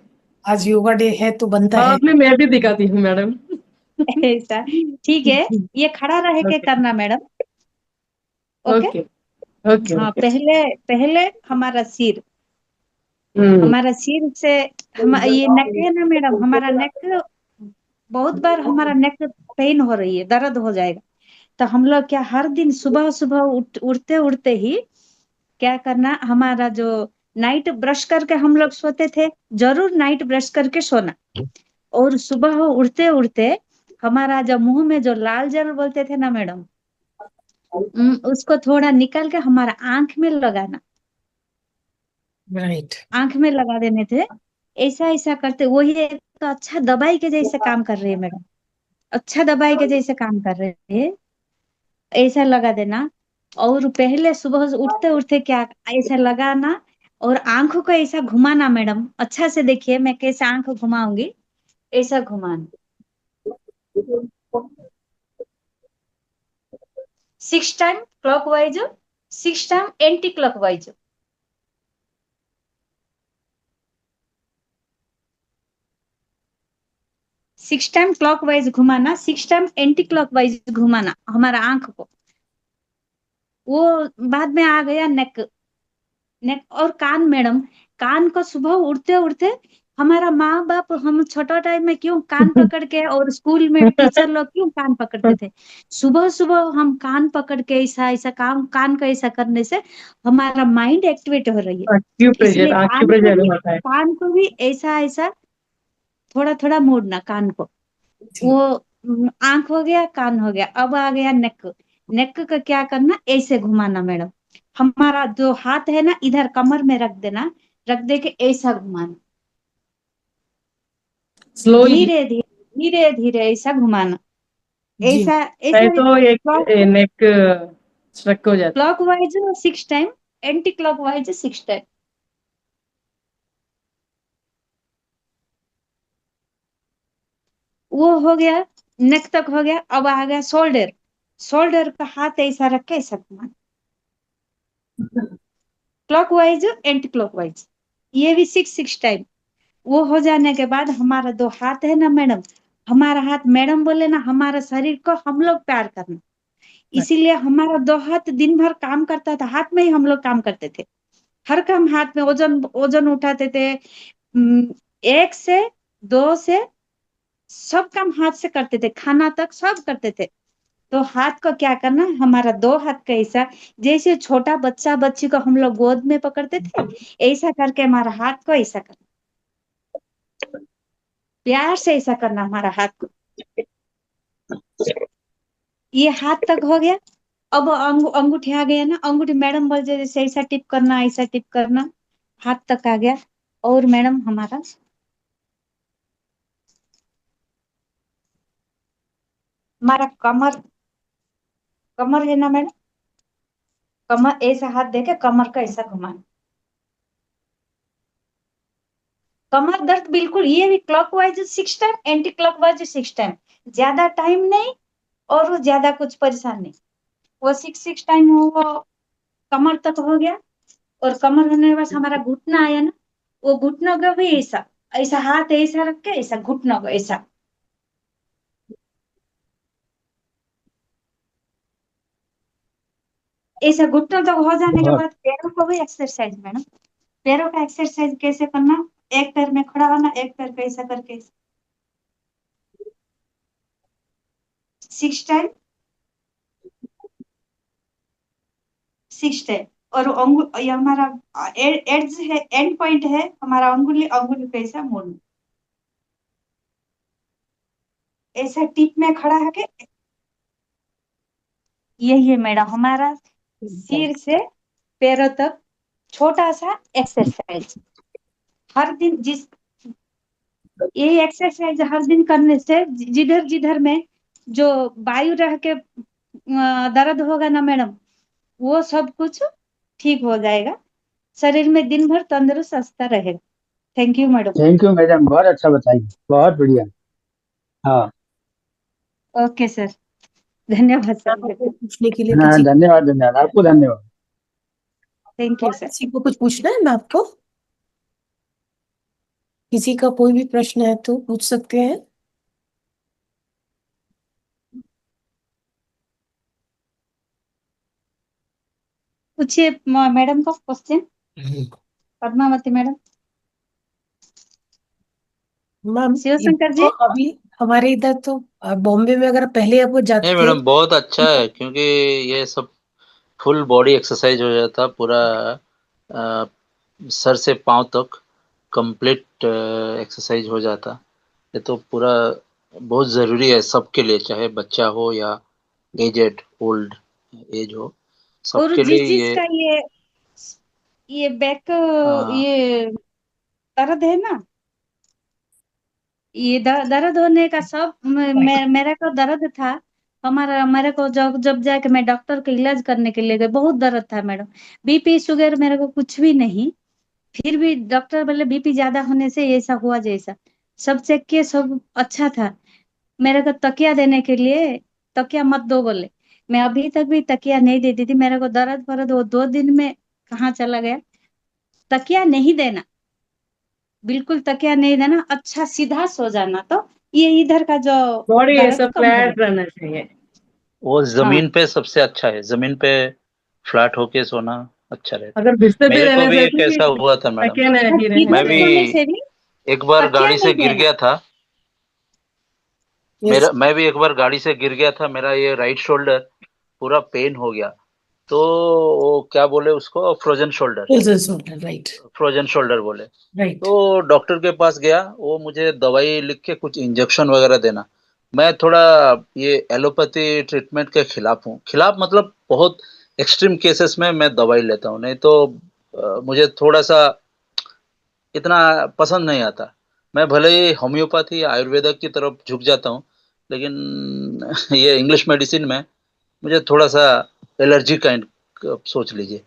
आज योगा डे है तो बनता है। बाद में मैं भी दिखाती हूँ मैडम। ऐसा ठीक है, ये खड़ा रह के ओके करना मैडम। ओके। ओके ओके हाँ, ओके। पहले पहले हमारा सिर से हम ये नेक है ना मैडम, हमारा नेक बहुत बार हमारा नेक पेन हो रही है, दर्द हो जाएगा। तो हम लोग क्या हर दिन सुबह सुबह उठते उठते ही क्या करना, हमारा जो नाइट ब्रश करके हम लोग सोते थे, जरूर नाइट ब्रश करके सोना। और सुबह उठते उठते हमारा जो मुंह में जो लाल जल बोलते थे ना मैडम, उसको थोड़ा निकाल के हमारा आंख में लगाना, राइट। आंख में लगा देने थे। ऐसा ऐसा करते वही एक अच्छा दवाई के जैसे काम कर रही है मैडम, अच्छा दवाई के जैसे काम कर रहे हैं। ऐसा लगा देना। और पहले सुबह से उठते उठते क्या ऐसा लगाना, और आंखों को ऐसा घुमाना मैडम। अच्छा से देखिए मैं कैसे आंख घुमाऊंगी, ऐसा घुमाना। 6 time clockwise, 6 time anti clockwise. 6 time clockwise घुमाना, 6 टाइम एंटी क्लॉकवाइज घुमाना हमारा आंख को। वो बाद में आ गया नेक। नेक और कान मैडम, कान को सुबह उठते उठते हमारा माँ बाप, हम छोटा टाइम में क्यों कान पकड़ के, और स्कूल में टीचर लोग क्यों कान पकड़ते थे? सुबह सुबह हम कान पकड़ के ऐसा ऐसा काम, कान को ऐसा करने से हमारा माइंड एक्टिवेट हो रही है। इसलिए आक्यू प्रेशर होता है। कान को भी ऐसा ऐसा थोड़ा थोड़ा मोड़ना कान को। वो आंख हो गया, कान हो गया, अब आ गया नेक। नेक का क्या करना, ऐसे घुमाना मैडम। हमारा जो हाथ है ना इधर कमर में रख देना, रख दे के ऐसा घुमाना। स्लोली। धीरे धीरे धीरे धीरे ऐसा घुमाना, जी ऐसा नहीं ऐसा तो एक क्लॉक नेक स्ट्रक हो जाता clockwise 6 time, anti clockwise 6 time. वो हो गया, नेक तक हो गया। अब आ गया शोल्डर। शोल्डर का हाथ ऐसा रख के ऐसा घुमाना, क्लॉकवाइज एंटी क्लॉकवाइज, ये भी 6 टाइम। वो हो जाने के बाद हमारा 2 हाथ है ना मैडम, हमारा हाथ मैडम बोले ना, हमारा शरीर को हम लोग प्यार करना, इसीलिए हमारा 2 हाथ दिन भर काम करता था, हाथ में ही हम लोग काम करते थे, हर काम हाथ में, वजन वजन उठाते थे, 1 से 2 से सब काम हाथ से करते थे, खाना तक सब करते थे। तो हाथ को क्या करना, हमारा 2 हाथ का ऐसा, जैसे छोटा बच्चा बच्ची को हम लोग गोद में पकड़ते थे, ऐसा करके हमारा हाथ को ऐसा करना, प्यार से ऐसा करना हमारा हाथ को। ये हाथ तक हो गया। अब अंगूठी आ गया ना, अंगूठी मैडम बोल जैसे ऐसा टिप करना, ऐसा टिप करना, हाथ तक आ गया। और मैडम हमारा कमर, कमर है ना मैडम, कमर ऐसा हाथ देके कमर का ऐसा घुमाना, कमर दर्द बिल्कुल, ये भी clockwise 6 time, anti clockwise 6 time, ज्यादा टाइम नहीं और वो ज्यादा कुछ परेशान नहीं, वो 6 टाइम वो कमर तक हो गया। और कमर होने के बाद हमारा घुटना आया ना, वो घुटनों का भी ऐसा, ऐसा हाथ ऐसा रख के ऐसा घुटनों को ऐसा, ऐसा घुटनों तक हो जाने के बाद पैरों को भी एक्सरसाइज मैडम, पैरों का एक्सरसाइज कैसे करना, एक पैर में खड़ा होना, एक पैर पे ऐसा करके 6 टाइम, 6 टाइम। और ये हमारा एड्स है, एंड पॉइंट है हमारा, अंगुली, अंगुली पे ऐसा मोड़ना, ऐसा टिप में खड़ा है के, यही है मैडम हमारा सिर से पैरों तक छोटा सा एक्सरसाइज हर दिन। ये एक्सरसाइज हर दिन करने से जिधर जिधर में जो वायु रह के दर्द होगा ना मैडम, वो सब कुछ ठीक हो जाएगा, शरीर में दिन भर तंदुरुस्त अच्छा रहेगा। Thank you madam. Thank you madam, बहुत अच्छा बताइए, बहुत बढ़िया। हाँ ओके सर, धन्यवाद सर। पूछने के लिए हाँ, किसी धन्यवाद धन्यवाद, आपको धन्यवाद। Thank you sir. किसी को कुछ पूछना है मैं आपको, किसी का कोई भी प्रश्न है तो पूछ सकते हैं। पूछिए मैडम को question, Padmavati madam, ma'am Shivshankar तो जी। अभी हमारे इधर तो बॉम्बे में अगर पहले आप वो जाते नहीं थे मैडम, बहुत अच्छा है, क्योंकि ये सब फुल बॉडी एक्सरसाइज हो जाता पूरा, अ, सर से पांव तक कंप्लीट एक्सरसाइज हो जाता। ये तो पूरा बहुत ज़रूरी है सबके लिए, चाहे बच्चा हो या एजेड ओल्ड एज हो, और सबके लिए ये। जिसका ये बैक, हाँ ये दर्द है ना, ये दर्द होने का सब मेरे को दर्द था, हमारा मेरे को जब जब जाके मैं डॉक्टर का इलाज करने के लिए गई, बहुत दर्द था मैडम, बीपी शुगर मेरे को कुछ भी नहीं, फिर भी डॉक्टर बोले बीपी ज्यादा होने से ऐसा हुआ, जैसा सब चेक किए, सब अच्छा था। मेरे को तकिया देने के लिए, तकिया मत दो बोले, मैं अभी तक भी तकिया नहीं देती थी, मेरे को दर्द फर्द वो 2 दिन में कहाँ चला गया। तकिया नहीं देना, बिल्कुल तकिया नहीं देना, अच्छा सीधा सो जाना, तो ये इधर का जो बॉडी दर्द ऐसा कम हो फ्लैट जाता। रहना चाहिए। वो हाँ, जमीन पे सबसे अच्छा है, जमीन पे फ्लैट होके सोना अच्छा रहता है। अगर बिस्तर पे मेरे को रहने भी से एक भी ऐसा हुआ था मैडम, तकिया नहीं रहना मैं सीधे भी सोने चाहिए। से भी एक बार तकिया गाड़ी से नहीं गिर देना। गया था। यस मैं भी एक बार गाड़ी से गिर गया था, मेरा ये राइट शोल्डर पूरा पेन हो गया। तो वो क्या बोले उसको, frozen shoulder, right frozen shoulder बोले। राइट। तो डॉक्टर के पास गया, वो मुझे दवाई लिख के कुछ इंजेक्शन वगैरह देना। मैं थोड़ा ये एलोपैथी ट्रीटमेंट के खिलाफ हूँ, खिलाफ मतलब बहुत एक्सट्रीम केसेस में मैं दवाई लेता हूँ, नहीं तो मुझे थोड़ा सा इतना पसंद नहीं आता। मैं भले ही होम्योपैथी या आयुर्वेदा की तरफ झुक जाता हूँ, लेकिन ये इंग्लिश मेडिसिन में मुझे थोड़ा सा एलर्जी काइंड सोच लीजिए।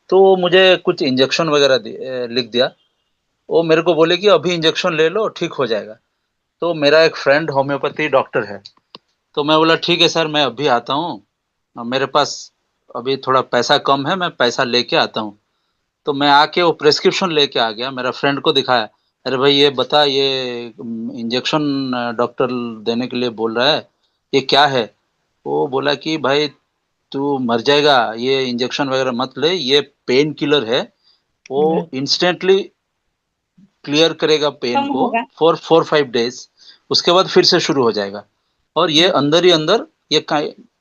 तो मुझे कुछ इंजेक्शन वगैरह लिख दिया। वो मेरे को बोले कि अभी इंजेक्शन ले लो, ठीक हो जाएगा। तो मेरा एक फ्रेंड होम्योपैथी डॉक्टर है, तो मैं बोला ठीक है सर, मैं अभी आता हूँ, मेरे पास अभी थोड़ा पैसा कम है, मैं पैसा लेके आता हूँ। तो मैं आके वो प्रेस्क्रिप्शन लेके आ गया, मेरा फ्रेंड को दिखाया। अरे भाई ये बता, ये इंजेक्शन डॉक्टर देने के लिए बोल रहा है, ये क्या है? वो बोला कि भाई तू मर जाएगा, ये इंजेक्शन वगैरह मत ले, ये पेन किलर है, वो इंस्टेंटली क्लियर करेगा पेन कम को होगा। फॉर 4-5 डेज, उसके बाद फिर से शुरू हो जाएगा। और ये अंदर ही अंदर ये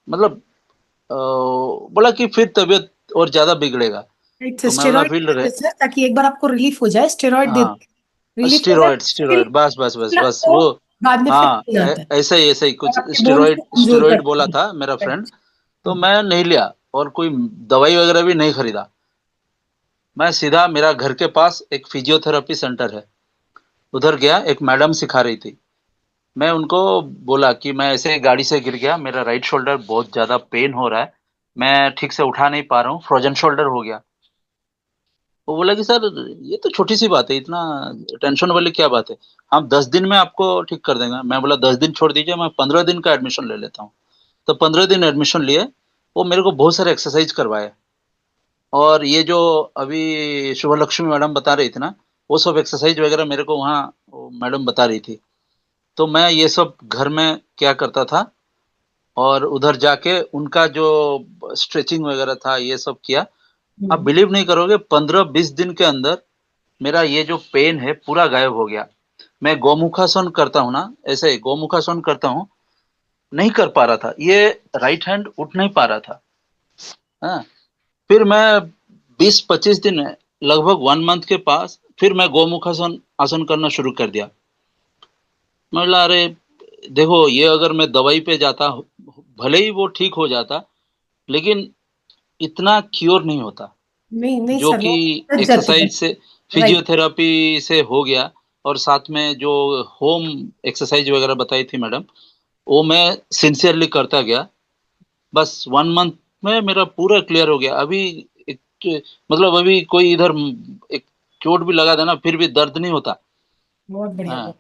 मतलब बोला कि फिर तबीयत और ज्यादा बिगड़ेगा। तो मैं बोला स्टेरॉइड फील्ड रहे। सर, ताकि एक बार आपको रिलीफ हो जाए, स्टेरॉइड दे, हाँ, रिलीफ हो जाए, स्टेरॉइड फिर स्टेरॉइड, बस बस बस प्लस बस वो वो। बाद में फिर हाँ, नहीं आता है ऐसा ही कुछ और आपके बोन्स स्टेरॉइड को कमजोर स्टेरॉइड करता बोला है। था मेरा फ्रेंड। राइट। तो मैं नहीं लिया और कोई दवाई वगैरह भी नहीं खरीदा। मैं सीधा, मेरा घर के पास एक फिजियोथेरेपी सेंटर है, उधर गया। एक मैडम सिखा रही थी। मैं उनको बोला कि मैं ऐसे गाड़ी से गिर गया, मेरा राइट शोल्डर बहुत ज्यादा पेन हो रहा है, मैं ठीक से उठा नहीं पा रहा हूँ, फ्रोजन शोल्डर हो गया। वो बोला कि सर ये तो छोटी सी बात है, इतना टेंशन वाली क्या बात है, हम 10 दिन में आपको ठीक कर देंगे। मैं बोला 10 दिन छोड़ दीजिए, मैं 15 दिन का एडमिशन ले लेता हूँ। तो 15 दिन एडमिशन लिए। वो मेरे को बहुत सारे एक्सरसाइज करवाए। और ये जो अभी शुभ लक्ष्मी मैडम बता रही थी ना, वो सब एक्सरसाइज वगैरह मेरे को वहाँ मैडम बता रही थी। तो मैं ये सब घर में क्या करता था, और उधर जाके उनका जो स्ट्रेचिंग वगैरह था ये सब किया। आप बिलीव नहीं करोगे, 15-20 दिन के अंदर मेरा ये जो पेन है पूरा गायब हो गया। मैं गौमुखासन करता हूँ ना, ऐसे गौमुखासन करता हूँ, नहीं कर पा रहा था, ये राइट हैंड उठ नहीं पा रहा था। हाँ, फिर मैं 20-25 दिन, लगभग 1 मंथ के पास, फिर मैं गौमुखासन आसन करना शुरू कर दिया। मैं बोला अरे देखो, ये अगर मैं दवाई पे जाता, भले ही वो ठीक हो जाता, लेकिन इतना क्योर नहीं होता नहीं नहीं जो सर, कि वो बच जाती है। एक्सरसाइज से, राइट। फिजियोथेरेपी से हो गया। और साथ में जो होम एक्सरसाइज वगैरह बताई थी मैडम, वो मैं सिंसियरली करता गया। बस 1 मंथ में मेरा पूरा क्लियर हो गया। अभी एक, मतलब अभी कोई इधर एक चोट भी लगा देना फिर भी दर्द नहीं होता। बहुत बढ़िया। हाँ,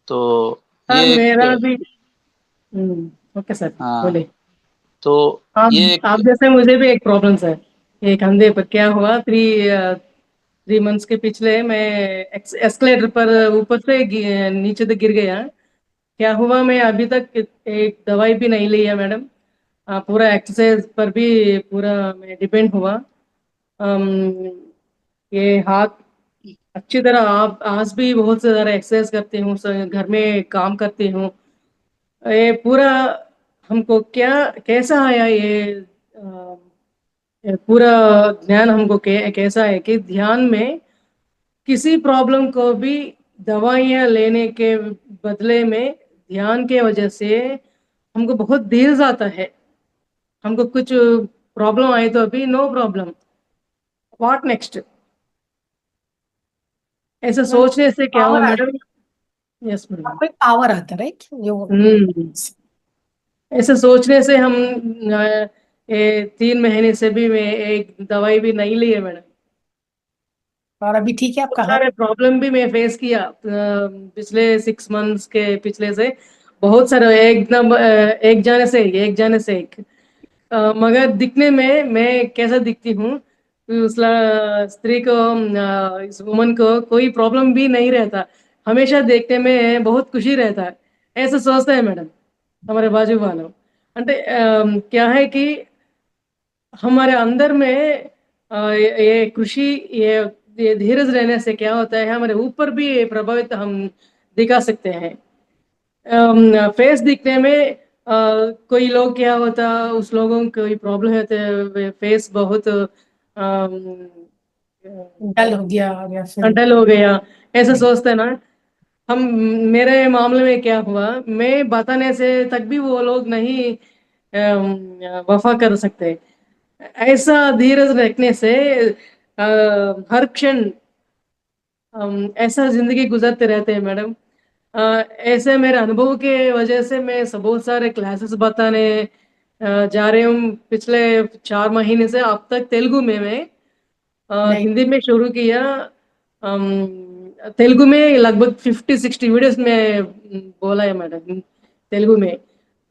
तो सर ये एक, मेरा भी ओके सर, हाँ, बोले। तो आप ये एक, आप जैसे मुझे भी एक प्रॉब्लम है। ये कंधे पर क्या हुआ, 3 मंथ्स के पिछले मैं एस्केलेटर पर ऊपर से नीचे तक गिर गया। क्या हुआ, मैं अभी तक एक दवाई भी नहीं ली है मैडम। पूरा एक्सरसाइज पर भी पूरा मैं डिपेंड हुआ। अम, ये हाथ अच्छी तरह, आप आज भी बहुत से ज़्यादा एक्सरसाइज करती हूँ, घर में काम करती हूँ। ये पूरा हमको क्या कैसा आया ये पूरा ध्यान हमको कैसा है कि ध्यान में किसी प्रॉब्लम को भी दवाइयाँ लेने के बदले में ध्यान के वजह से हमको बहुत देर जाता है। हमको कुछ प्रॉब्लम आई तो अभी नो प्रॉब्लम, व्हाट नेक्स्ट, ऐसा सोचने से क्या हुआ पावर आता मैडम। Yes madam. है, पावर आता है, राइट जो। हम्म ऐसे सोचने से हम 3 महीने से भी मैं एक दवाई भी नहीं ली है मैडम। और अभी ठीक है, आप बहुत कहाँ? सारे प्रॉब्लम भी मैं फेस किया पिछले 6 मंथ्स के पिछले से। बहुत सारे एकदम एक जाने से एक मगर दिखने में मैं कैसा दिखती हूँ, उस स्त्री को, इस वुमन को कोई प्रॉब्लम भी नहीं रहता। हमेशा देखने में बहुत खुशी रहता है, ऐसा सोचता है मैडम हमारे बाजू वालों। అంటే क्या है कि हमारे अंदर में ये खुशी, ये धीरज रहने से क्या होता है, हमारे ऊपर भी ये प्रभावित हम दिखा सकते हैं। फेस दिखने में कोई लोग क्या होता, उस लोगों को कोई प्रॉब्लम है तो फेस बहुत डल हो गया या फिर? डल हो गया, ऐसा राइट। सोचते हैं ना हम। मेरे मामले में क्या हुआ, मैं बताने से तक भी वो लोग नहीं वफा कर सकते। ऐसा धीरज रखने से हर क्षण ऐसा जिंदगी गुजरते रहते हैं मैडम। ऐसे मेरे अनुभव के वजह से मैं बहुत सारे क्लासेस बताने जा रही हूँ। पिछले 4 महीने से अब तक तेलुगु में मैं Right. हिंदी में शुरू किया। तेलुगु में लगभग 50-60 वीडियोस में बोला है मैडम। तेलुगु में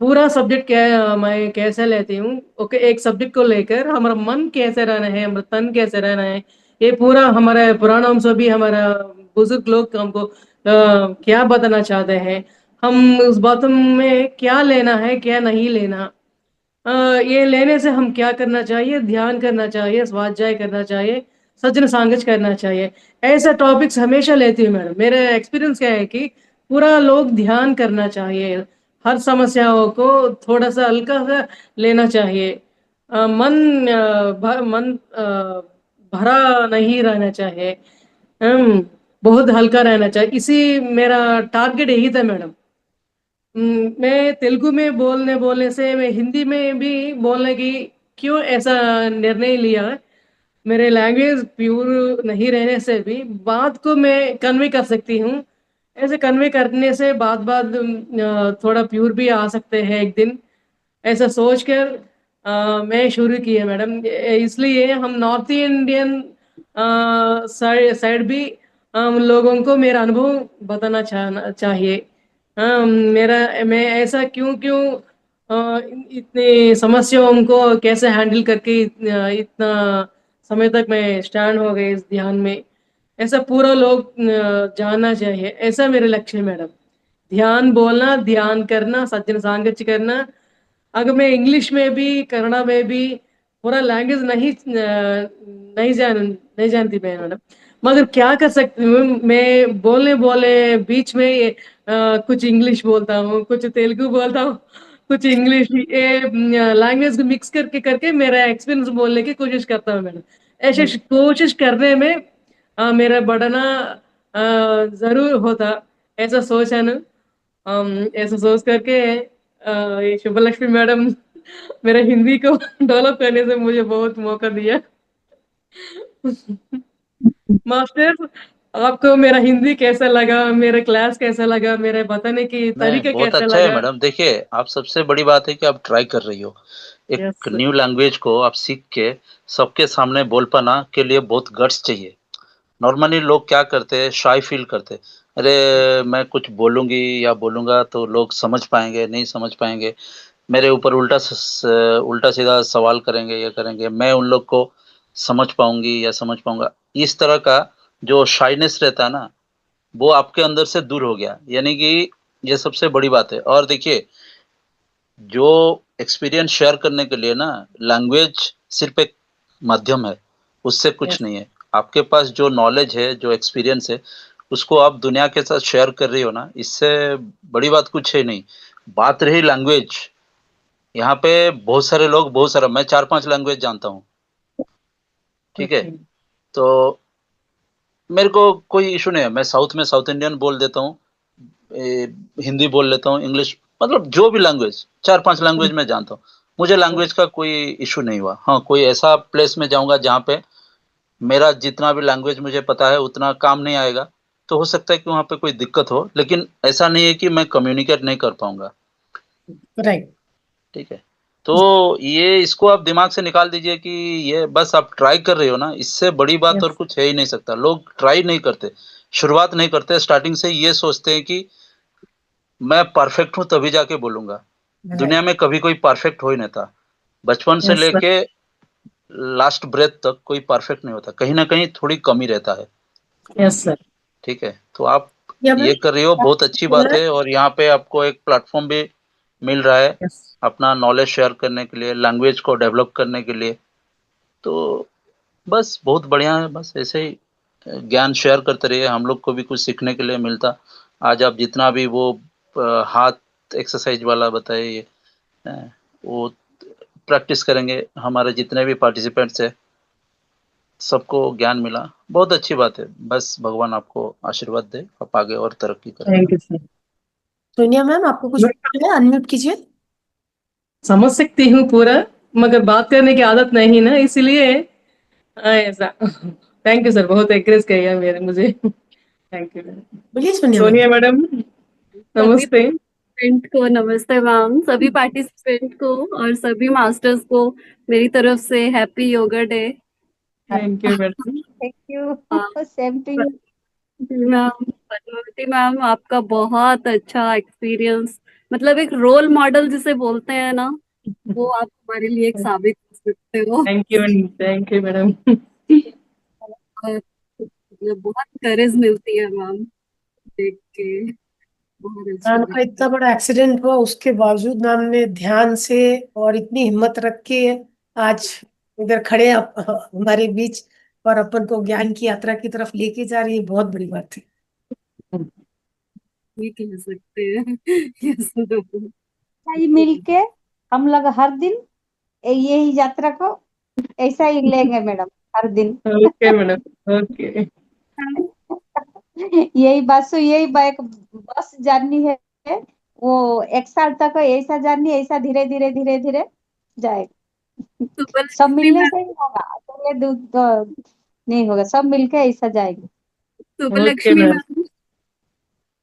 पूरा सब्जेक्ट क्या मैं कैसे लेती हूँ, ओके, एक सब्जेक्ट को लेकर हमारा मन कैसे रहना है, हमारा तन कैसे रहना है, ये पूरा हमारे पुराणों से भी हमारा बुजुर्ग लोग हमको क्या बताना चाहते हैं, हम उस बातों में क्या लेना है क्या नहीं लेना, ये लेने से हम क्या करना चाहिए, ध्यान करना चाहिए, स्वाध्याय करना चाहिए, सज्जन सांगत करना चाहिए। ऐसा टॉपिक्स हमेशा लेती हूँ मैडम। मेरा एक्सपीरियंस क्या है कि पूरा लोग ध्यान करना चाहिए, हर समस्याओं को थोड़ा सा हल्का सा लेना चाहिए। मन भरा नहीं रहना चाहिए, बहुत हल्का रहना चाहिए। इसी मेरा टारगेट यही था मैडम। मैं तेलुगु में बोलने से मैं हिंदी में भी बोलने की क्यों ऐसा निर्णय लिया। मेरे लैंग्वेज प्योर नहीं रहने से भी बात को मैं कन्वे कर सकती हूँ। ऐसे कन्वे करने से बात बात थोड़ा प्योर भी आ सकते हैं एक दिन, ऐसा सोचकर मैं शुरू किया मैडम। इसलिए हम नॉर्थ इंडियन साइड भी हम लोगों को मेरा अनुभव बताना चाहिए। मेरा मैं ऐसा क्यों क्यों इतनी समस्याओं को कैसे हैंडल करके इतना समय तक मैं स्टैंड हो गए इस ध्यान में, ऐसा पूरा लोग जानना चाहिए। ऐसा मेरे लक्ष्य है मैडम। ध्यान बोलना, ध्यान करना, सज्जन सांगत्य करना। अगर मैं इंग्लिश में भी कन्नड़ा में भी पूरा लैंग्वेज नहीं जानती मैं मैडम, मगर क्या कर सकती हूँ मैं, बोलने बोले बीच में कुछ इंग्लिश बोलता हूँ, कुछ तेलुगु बोलता हूँ, कुछ इंग्लिश, ये लैंग्वेज को मिक्स करके करके मेरा एक्सपीरियंस बोलने की कोशिश करता हूँ मैडम। ऐसे कोशिश करने में मेरा बढ़ना जरूर होता, ऐसा सोचा ना। ऐसा सोच करके ये शुभलक्ष्मी मैडम मेरे हिंदी को डेवलप करने से मुझे बहुत मौका दिया। मास्टर, आपको मेरा हिंदी कैसा लगा, मेरा क्लास कैसा लगा, मेरे बताने की नहीं, तरीका बहुत कैसा अच्छा है लगा? मैडम। देखिए, आप सबसे बड़ी बात है कि आप ट्राई कर रही हो। यस एक सर। न्यू लैंग्वेज को आप सीख के सबके सामने बोल पाना के लिए बहुत गट्स चाहिए। नॉर्मली लोग क्या करते हैं, शाय फील करते हैं। अरे मैं कुछ बोलूंगी या बोलूंगा तो लोग समझ पाएंगे, नहीं समझ पाएंगे, मेरे ऊपर उल्टा सीधा सवाल करेंगे, ये करेंगे, मैं उन लोग को समझ पाऊंगी या समझ पाऊंगा, इस तरह का जो शाइनेस रहता है ना, वो आपके अंदर से दूर हो गया। यानी कि ये सबसे बड़ी बात है। और देखिए, जो एक्सपीरियंस शेयर करने के लिए ना, लैंग्वेज सिर्फ एक माध्यम है, उससे कुछ यस नहीं है। आपके पास जो नॉलेज है, जो एक्सपीरियंस है, उसको आप दुनिया के साथ शेयर कर रही हो ना, इससे बड़ी बात कुछ है नहीं। बात रही लैंग्वेज, यहाँ पे बहुत सारे लोग, बहुत सारा, मैं 4-5 लैंग्वेज जानता हूँ, ठीक है। ओके। तो मेरे को कोई इशू नहीं है, मैं साउथ में साउथ इंडियन बोल देता हूँ, हिंदी बोल लेता हूँ, इंग्लिश, मतलब जो भी लैंग्वेज, 4-5 लैंग्वेज मैं जानता हूँ। मुझे लैंग्वेज का कोई इशू नहीं हुआ। हाँ, कोई ऐसा प्लेस में जाऊंगा जहाँ पे मेरा जितना भी लैंग्वेज मुझे पता है उतना काम नहीं आएगा, तो हो सकता है कि वहाँ पे कोई दिक्कत हो, लेकिन ऐसा नहीं है कि मैं कम्युनिकेट नहीं कर पाऊंगा, राइट। ठीक है। तो ये, इसको आप दिमाग से निकाल दीजिए कि ये बस आप ट्राई कर रहे हो ना, इससे बड़ी बात और यस कुछ है ही नहीं सकता। लोग ट्राई नहीं करते, शुरुआत नहीं करते, स्टार्टिंग से ये सोचते हैं कि मैं परफेक्ट हूं तभी जाके बोलूंगा। दुनिया राइट। में कभी कोई परफेक्ट हो ही नहीं था। बचपन से यस सर। लेके लास्ट ब्रेथ तक कोई परफेक्ट नहीं होता, कहीं ना कहीं थोड़ी कमी रहता है, यस सर। ठीक है। तो आप या ये मैम, कर रही हो, बहुत अच्छी बात है। और यहाँ पे आपको एक प्लेटफॉर्म भी मिल रहा है यस अपना नॉलेज शेयर करने के लिए, लैंग्वेज को डेवलप करने के लिए। तो बस बहुत बढ़िया है, बस ऐसे ही ज्ञान शेयर करते रहिए, हम लोग को भी कुछ सीखने के लिए मिलता। आज आप जितना भी वो हाथ एक्सरसाइज वाला बताए, ये वो प्रैक्टिस करेंगे, हमारे जितने भी पार्टिसिपेंट्स है सबको ज्ञान मिला, बहुत अच्छी बात है। बस भगवान आपको आशीर्वाद दे, आप आगे और तरक्की करें। Thank you sir. Sonia ma'am, आपको कुछ पूछना है? अनम्यूट कीजिए। समझ सकती हूँ पूरा, मगर बात करने की आदत नहीं ना, इसलिए ऐसा। थैंक यू सर, बहुत एनकरेज किया मेरे मुझे। Thank you. बोलिए सोनिया सोनिया मैडम। मैडम सभी नमस्ते। पार्टिसिपेंट को नमस्ते मैम, सभी पार्टिसिपेंट को और सभी मास्टर्स को मेरी तरफ से happy yoga day. Thank you madam. Thank you, same to you. Ma'am Padmavati ma'am, आपका बहुत अच्छा एक्सपीरियंस, मतलब एक रोल मॉडल जिसे बोलते हैं ना, वो आप हमारे लिए एक साबित कर सकते हो। Thank you madam. और मतलब बहुत करेज मिलती है मैम देख के, बहुत अच्छा मैम लगता का इतना बड़ा एक्सीडेंट हुआ उसके बावजूद मैम ने ध्यान से और इतनी हिम्मत रख के आज इधर खड़े हैं हमारे बीच और अपन को ज्ञान की यात्रा की तरफ लेके जा रही है, बहुत बड़ी बात है। है। ये कह सकते हैं। Yes ma'am. ही मिलके हम लोग हर दिन यही यात्रा को ऐसा ही लेंगे मैडम, हर दिन। Okay madam, okay. यही बाइक बस जर्नी है, वो 1 साल तक ऐसा जर्नी, ऐसा धीरे धीरे धीरे धीरे जाएगा। सुपर सब लक्ष्मी मिलने मैम, से ही होगा, अकेले नहीं होगा, सब मिलके ऐसा जाएंगे। Super okay Lakshmi ma'am. Ma'am,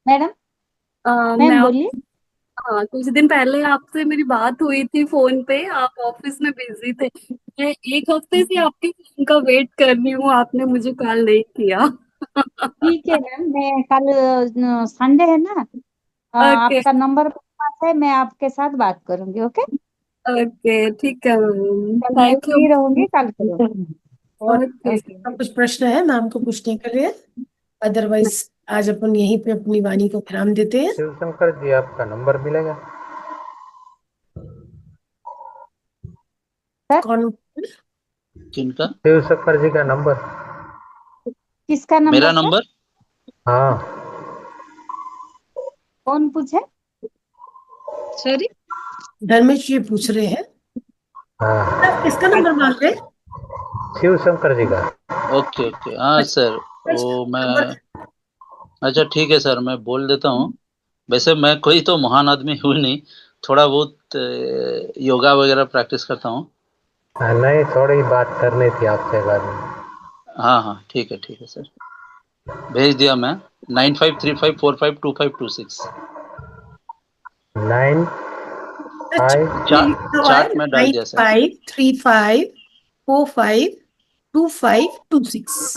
madam, मैं मैम बोलिए। हाँ, कुछ दिन पहले आपसे मेरी बात हुई थी फोन पे, आप ऑफिस में बिजी थे। मैं एक हफ्ते से आपके फोन का वेट कर रही हूँ, आपने मुझे कॉल नहीं किया। ठीक है मैम, मैं कल संडे है ना, ओके। आपका नंबर मेरे पास है, मैं आपके साथ बात करूंगी। ओके, ओके ठीक है मैम, कल मैं थैंक यू। फ्री रहूंगी, कल करूंगी। और ओके। आपका कुछ प्रश्न है मैम को पूछने के लिए? अदरवाइज आज अपन यहीं पे अपनी वाणी को विराम देते हैं। शिवशंकर जी, आपका नंबर मिलेगा? सर, कौन? किनका? शिवशंकर जी का नंबर। किसका नंबर मेरा सर? नंबर? हाँ, कौन पूछे? सॉरी। धर्मेश जी पूछ रहे हैं। हाँ, आप किसका नंबर मांग रहे हैं? शिवशंकर जी का। ओके ओके, हाँ सर। वो नंबर। मैं, अच्छा ठीक है सर, मैं बोल देता हूँ। वैसे मैं कोई तो महान आदमी हूँ नहीं, थोड़ा बहुत योगा वगैरह प्रैक्टिस करता हूँ। हाँ, नहीं, थोड़ी बात करनी थी आपसे बाद में। हाँ हाँ ठीक है सर, भेज दिया मैं। 9535452526। 9, 5। चार्ट में डाल दिया सर। 9535452526।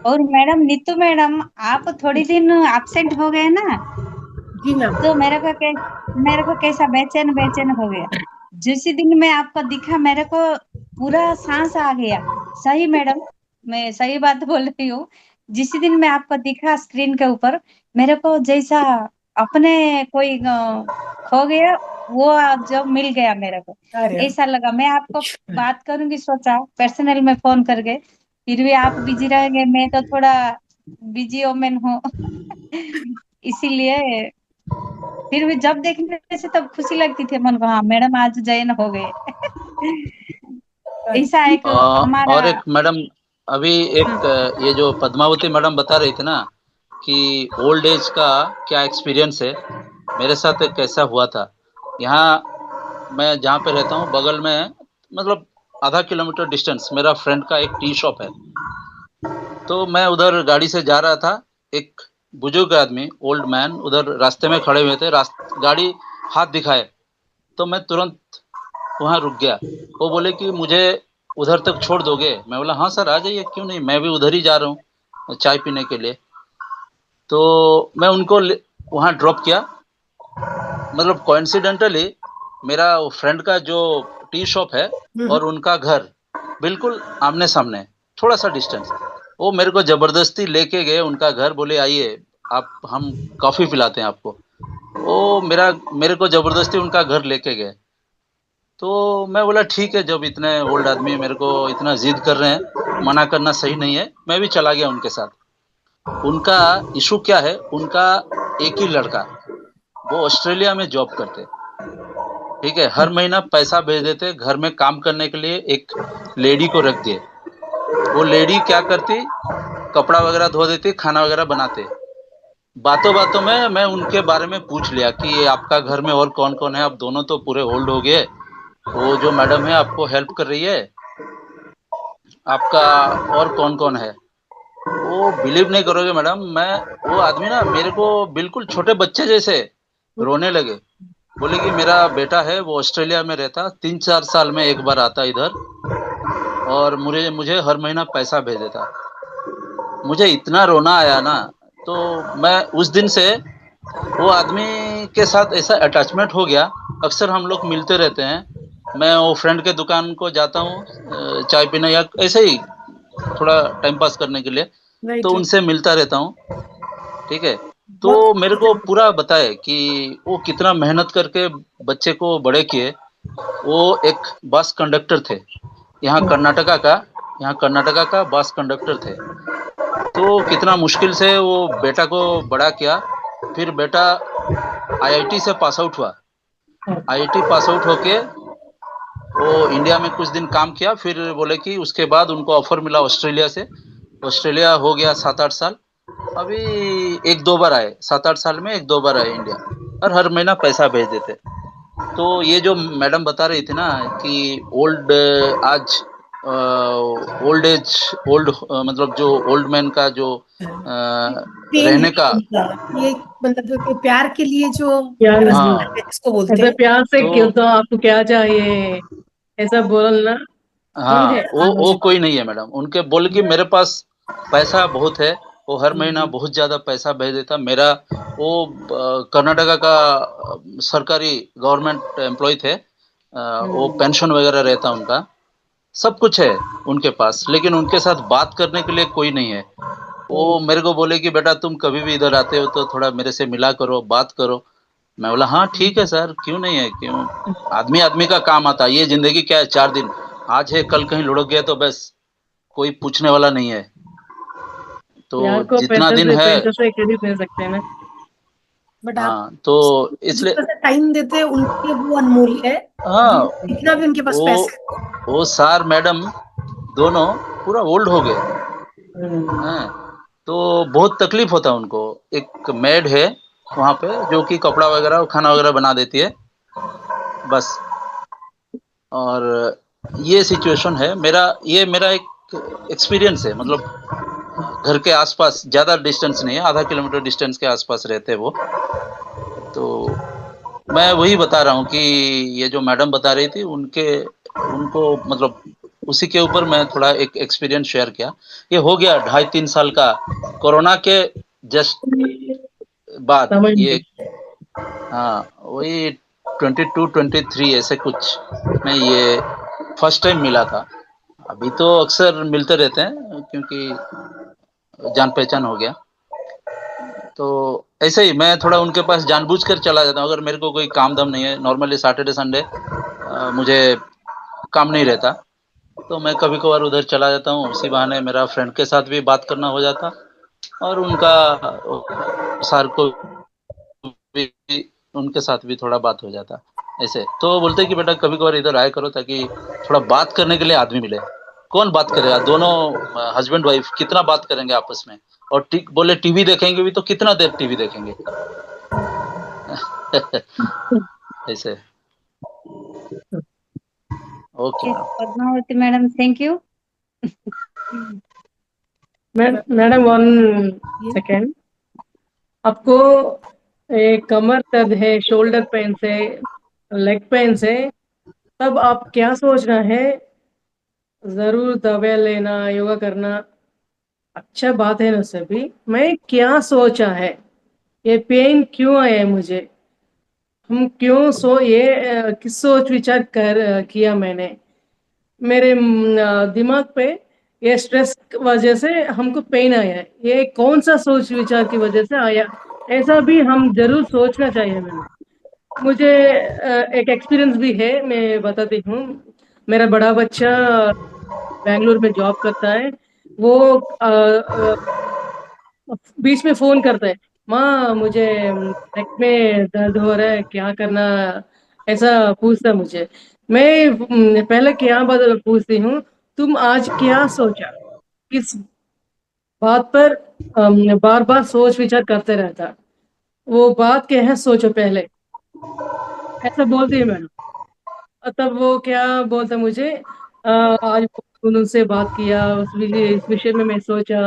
और मैडम नीतू मैडम, आप थोड़ी दिन एब्सेंट हो गए ना, जी मैम। तो मेरे को कैसा बेचैन बेचैन हो गया। जिस दिन मैं आपको दिखा, मेरे को पूरा सांस आ गया। सही मैडम, मैं सही बात बोल रही हूँ। जिस दिन मैं आपको दिखा स्क्रीन के ऊपर, मेरे को जैसा अपने कोई खो गया, वो जब मिल गया मेरे को, अरे ऐसा लगा। मैं आपको बात करूंगी सोचा पर्सनल में फोन करके, फिर भी आप बिजी रहेंगे, मैं तो थोड़ा बिजी वोमेन हूँ। इसीलिए फिर भी जब देखने से तब खुशी लगती थी मन को, हाँ मैडम आज जैन हो गए। ऐसा एक हमारा। और एक मैडम, अभी हाँ, एक ये जो पद्मावती मैडम बता रही थी ना कि ओल्ड एज का क्या एक्सपीरियंस है, मेरे साथ एक कैसा हुआ था। यहाँ मैं जहाँ पे रहता हूँ बगल में, मतलब आधा किलोमीटर डिस्टेंस, मेरा फ्रेंड का एक टी शॉप है। तो मैं उधर गाड़ी से जा रहा था, एक बुजुर्ग आदमी, ओल्ड मैन, उधर रास्ते में खड़े हुए थे। गाड़ी हाथ दिखाए तो मैं तुरंत वहाँ रुक गया। वो बोले कि मुझे उधर तक छोड़ दोगे? मैं बोला हाँ सर, आ जाइए, क्यों नहीं, मैं भी उधर ही जा रहा हूँ चाय पीने के लिए। तो मैं उनको वहाँ ड्रॉप किया। मतलब कोइंसिडेंटली मेरा फ्रेंड का जो टी शॉप है और उनका घर बिल्कुल आमने सामने, थोड़ा सा डिस्टेंस। वो मेरे को जबरदस्ती लेके गए उनका घर, बोले आइए आप, हम कॉफी पिलाते हैं आपको। वो मेरे को जबरदस्ती उनका घर लेके गए। तो मैं बोला ठीक है, जब इतने ओल्ड आदमी मेरे को इतना जिद कर रहे हैं, मना करना सही नहीं है, मैं भी चला गया उनके साथ। उनका इशू क्या है, उनका एक ही लड़का, वो ऑस्ट्रेलिया में जॉब करते, ठीक है, हर महीना पैसा भेज देते, घर में काम करने के लिए एक लेडी को रख दिए। वो लेडी क्या करती, कपड़ा वगैरह धो देती, खाना वगैरह बनाते। बातों बातों में मैं उनके बारे में पूछ लिया कि ये आपका घर में और कौन कौन है, आप दोनों तो पूरे ओल्ड हो गए, वो जो मैडम है आपको हेल्प कर रही है। आपका और कौन कौन है? वो बिलीव नहीं करोगे मैडम, वो आदमी ना मेरे को बिल्कुल छोटे बच्चे जैसे रोने लगे। बोले कि मेरा बेटा है, वो ऑस्ट्रेलिया में रहता, 3-4 साल में एक बार आता इधर, और मुझे मुझे हर महीना पैसा भेज देता। मुझे इतना रोना आया ना, तो मैं उस दिन से वो आदमी के साथ ऐसा अटैचमेंट हो गया। अक्सर हम लोग मिलते रहते हैं। मैं वो फ्रेंड के दुकान को जाता हूँ चाय पीने, या ऐसे ही थोड़ा टाइम पास करने के लिए, तो राइट, राइट। उनसे मिलता रहता हूँ। ठीक है। तो बहुत मेरे को पूरा बताए कि वो कितना मेहनत करके बच्चे को बड़े किए। वो एक बस कंडक्टर थे, यहाँ कर्नाटका का यहाँ कर्नाटका का बस कंडक्टर थे। तो कितना मुश्किल से वो बेटा को बड़ा किया। फिर बेटा आईआईटी से पास आउट हुआ। आईआईटी पास आउट होके वो इंडिया में कुछ दिन काम किया। फिर बोले कि उसके बाद उनको ऑफर मिला ऑस्ट्रेलिया से। ऑस्ट्रेलिया हो गया 7-8 साल। अभी 1-2 बार आए, 7-8 साल में 1-2 बार आए इंडिया, और हर महीना पैसा भेज देते। तो ये जो मैडम बता रही थी ना कि ओल्ड आज ओल्ड एज ओल्ड मतलब जो ओल्ड मैन का जो पेन है रहने का। उनका, ये मतलब कि प्यार के लिए जो प्यार तरस हाँ, है, जिसको बोलते ऐसा हैं। प्यार से क्यों, तो तो आपको क्या चाहिए ऐसा बोलना कौन हाँ, है? वो कोई नहीं है मैडम। उनके बोल कि मेरे पास पैसा बहुत है। वो हर महीना बहुत ज्यादा पैसा भेज देता। मेरा वो कर्नाटका का सरकारी गवर्नमेंट एम्प्लॉय थे। वो पेंशन वगैरह रहता उनका, सब कुछ है उनके पास, लेकिन उनके साथ बात करने के लिए कोई नहीं है। वो मेरे को बोले कि बेटा तुम कभी भी इधर आते हो तो थोड़ा मेरे से मिला करो, बात करो। मैं बोला हाँ ठीक है सर, क्यों नहीं है, क्यों। आदमी आदमी का काम आता है। ये जिंदगी क्या है, 4 दिन, आज है कल कहीं लुढ़क गया तो बस कोई पूछने वाला नहीं है। तो प्यार को जितना दिन है। पैसे से खरीद नहीं सकते हैं ना। बट आप हाँ, तो इसलिए जितना सा टाइम देते हैं उनके लिए वो अनमोल है। हाँ, जितना भी उनके पास वो पैसा है। वो सर मैडम दोनों पूरा ओल्ड हो गए हम्म, हैं। तो बहुत तकलीफ होता है उनको। एक मेड है वहाँ पे जो कि कपड़ा वगैरह और खाना वगैरह बना देती है, बस। और ये सिचुएशन है मेरा। ये मेरा एक एक्सपीरियंस है, मतलब घर के आसपास, ज़्यादा डिस्टेंस नहीं है, आधा किलोमीटर डिस्टेंस के आसपास रहते हैं वो। तो मैं वही बता रहा हूँ कि ये जो मैडम बता रही थी, उनको मतलब उसी के ऊपर मैं थोड़ा एक एक्सपीरियंस शेयर किया। ये हो गया 2.5-3 साल का, कोरोना के जस्ट बाद समझ ये। गए। हाँ, वही 22-23 ऐसे कुछ में ये फर्स्ट टाइम मिला था। अभी तो अक्सर मिलते रहते हैं क्योंकि जान पहचान हो गया। तो ऐसे ही मैं थोड़ा उनके पास जानबूझकर चला जाता हूँ। अगर मेरे को कोई काम धाम नहीं है, नॉर्मली सैटरडे संडे मुझे काम नहीं रहता, तो मैं कभी कभार उधर चला जाता हूँ। उसी बहाने मेरा फ्रेंड के साथ भी बात करना हो जाता, और उनका सर को भी, उनके साथ भी थोड़ा बात हो जाता। ऐसे तो बोलते कि बेटा कभी कभार इधर आया करो, ताकि थोड़ा बात करने के लिए आदमी मिले। कौन बात करेगा, दोनों हस्बैंड वाइफ कितना बात करेंगे आपस में। और बोले टीवी देखेंगे भी तो कितना देर टीवी देखेंगे। ऐसे। Okay madam. Padmavati madam, thank you. Madam one second. आपको कमर दर्द है, शोल्डर पेन से, लेग पेन से, तब आप क्या सोचना है? जरूर दवा लेना, योगा करना, अच्छा बात है ना सभी। मैं क्या सोचा है, ये पेन क्यों आया है मुझे, हम क्यों ये किस सोच विचार किया मैंने मेरे दिमाग पे, ये स्ट्रेस की वजह से हमको पेन आया है, ये कौन सा सोच विचार की वजह से आया, ऐसा भी हम जरूर सोचना चाहिए मैंने। मुझे एक एक्सपीरियंस भी है, मैं बताती हूँ। मेरा बड़ा बच्चा बेंगलुरु में जॉब करता है। वो बीच में फोन करता है, माँ मुझे नेक में दर्द हो रहा है, क्या करना, ऐसा पूछता है मुझे। मैं पहले क्या बात पूछती हूँ, तुम आज क्या सोचा, किस बात पर बार बार सोच विचार करते रहता, वो बात क्या है सोचो पहले, ऐसा बोलती है मैडम। तब वो क्या बोलता मुझे, आज उनसे बात किया, इस विषय में मैं सोचा।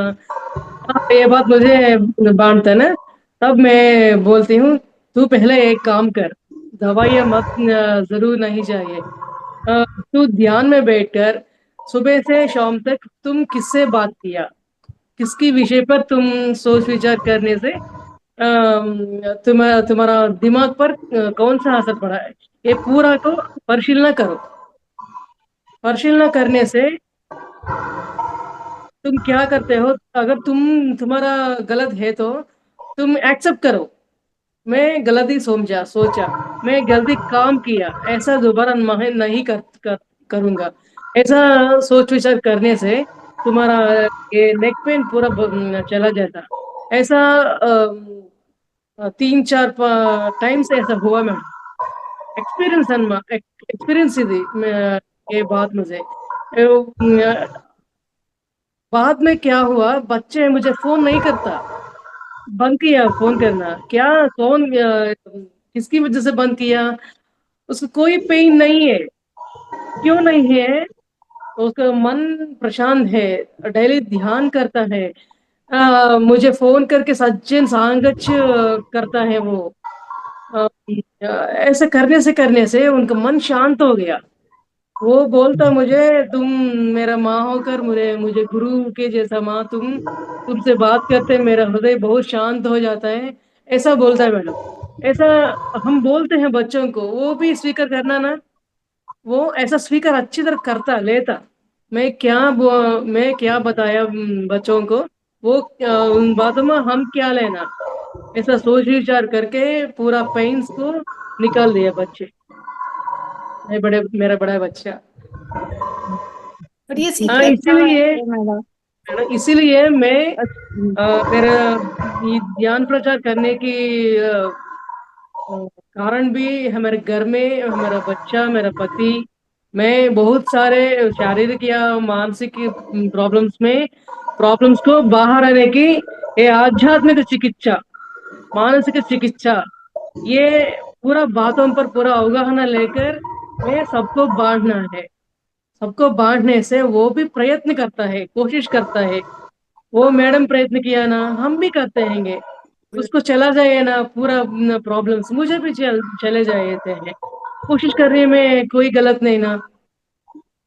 ये बात मुझे बांटता ना, तब मैं बोलती हूँ तू पहले एक काम कर, दवाइयाँ मत जरूर नहीं चाहिए। तू ध्यान में बैठकर सुबह से शाम तक तुम किससे बात किया, किसकी विषय पर तुम सोच विचार करने से तुम्हारा दिमाग पर कौन सा असर पड़ा है, ये पूरा को परिशीलना करो। परिशीलना करने से तुम क्या करते हो, अगर तुम्हारा गलत है तो तुम एक्सेप्ट करो, मैं गलती सोचा, मैं गलती काम किया, ऐसा दोबारा नहीं करूंगा। ऐसा सोच विचार करने से तुम्हारा ये नेक पेन पूरा चला जाता। ऐसा 3-4 टाइम्स ऐसा हुआ मैडम। एक्सपीरियंस एक्सपीरियंस ये बात मुझे बाद में क्या हुआ, बच्चे मुझे फोन नहीं करता, बंद किया फोन करना। क्या कौन किसकी वजह से बंद किया, उसको कोई पेन नहीं है। क्यों नहीं है, उसका मन प्रशांत है, डेली ध्यान करता है, मुझे फोन करके सज्जन सांगच करता है वो। ऐसे करने से उनका मन शांत हो गया। वो बोलता मुझे, तुम मेरा माँ होकर मुझे मुझे गुरु के जैसा माँ, तुमसे बात करते मेरा हृदय बहुत शांत हो जाता है, ऐसा बोलता है मैडम। ऐसा हम बोलते हैं बच्चों को, वो भी स्वीकार करना ना, वो ऐसा स्वीकार अच्छी तरह करता लेता। मैं क्या बताया बच्चों को, वो उन बातों में हम क्या लेना, ऐसा सोच विचार करके पूरा पेन्स को निकाल दिया बच्चे। मेरा बड़ा बच्चा। और ये हाँ, सीखने मैडम। इसीलिए मैं मेरा ये ज्ञान प्रचार करने की कारण भी हमारे घर में हमारा बच्चा, मेरा पति, मैं बहुत सारे शारीरिक या मानसिक प्रॉब्लम्स को बाहर आने की ये आध्यात्मिक चिकित्सा, मानसिक चिकित्सा, ये पूरा बातों पर पूरा अवगाहन लेकर मैं सबको बांटना है। सबको बांटने से वो भी प्रयत्न करता है, कोशिश करता है। वो मैडम प्रयत्न किया ना, हम भी करते हैंगे। उसको चला जाए ना पूरा प्रॉब्लम्स, मुझे भी चले जाते हैं। कोशिश करने में कोई गलत नहीं ना।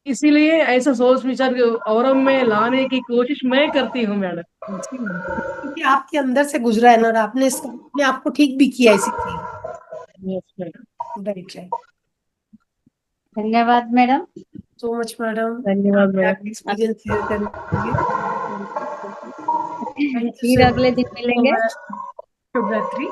इसीलिए ऐसा सोच विचार और में लाने की कोशिश मैं करती हूँ मैडम। क्योंकि आपके अंदर से गुजरा है ना, और आपने इसको अपने आप को ठीक भी किया इसीलिए। Yes madam. Right right. धन्यवाद मैडम। सो मच मैडम, धन्यवाद मैडम। एक्सपीरियंस शेयर करने के लिए। थैंक यू फिर सो अगले दिन मिलेंगे। मच। शुभ रात्रि।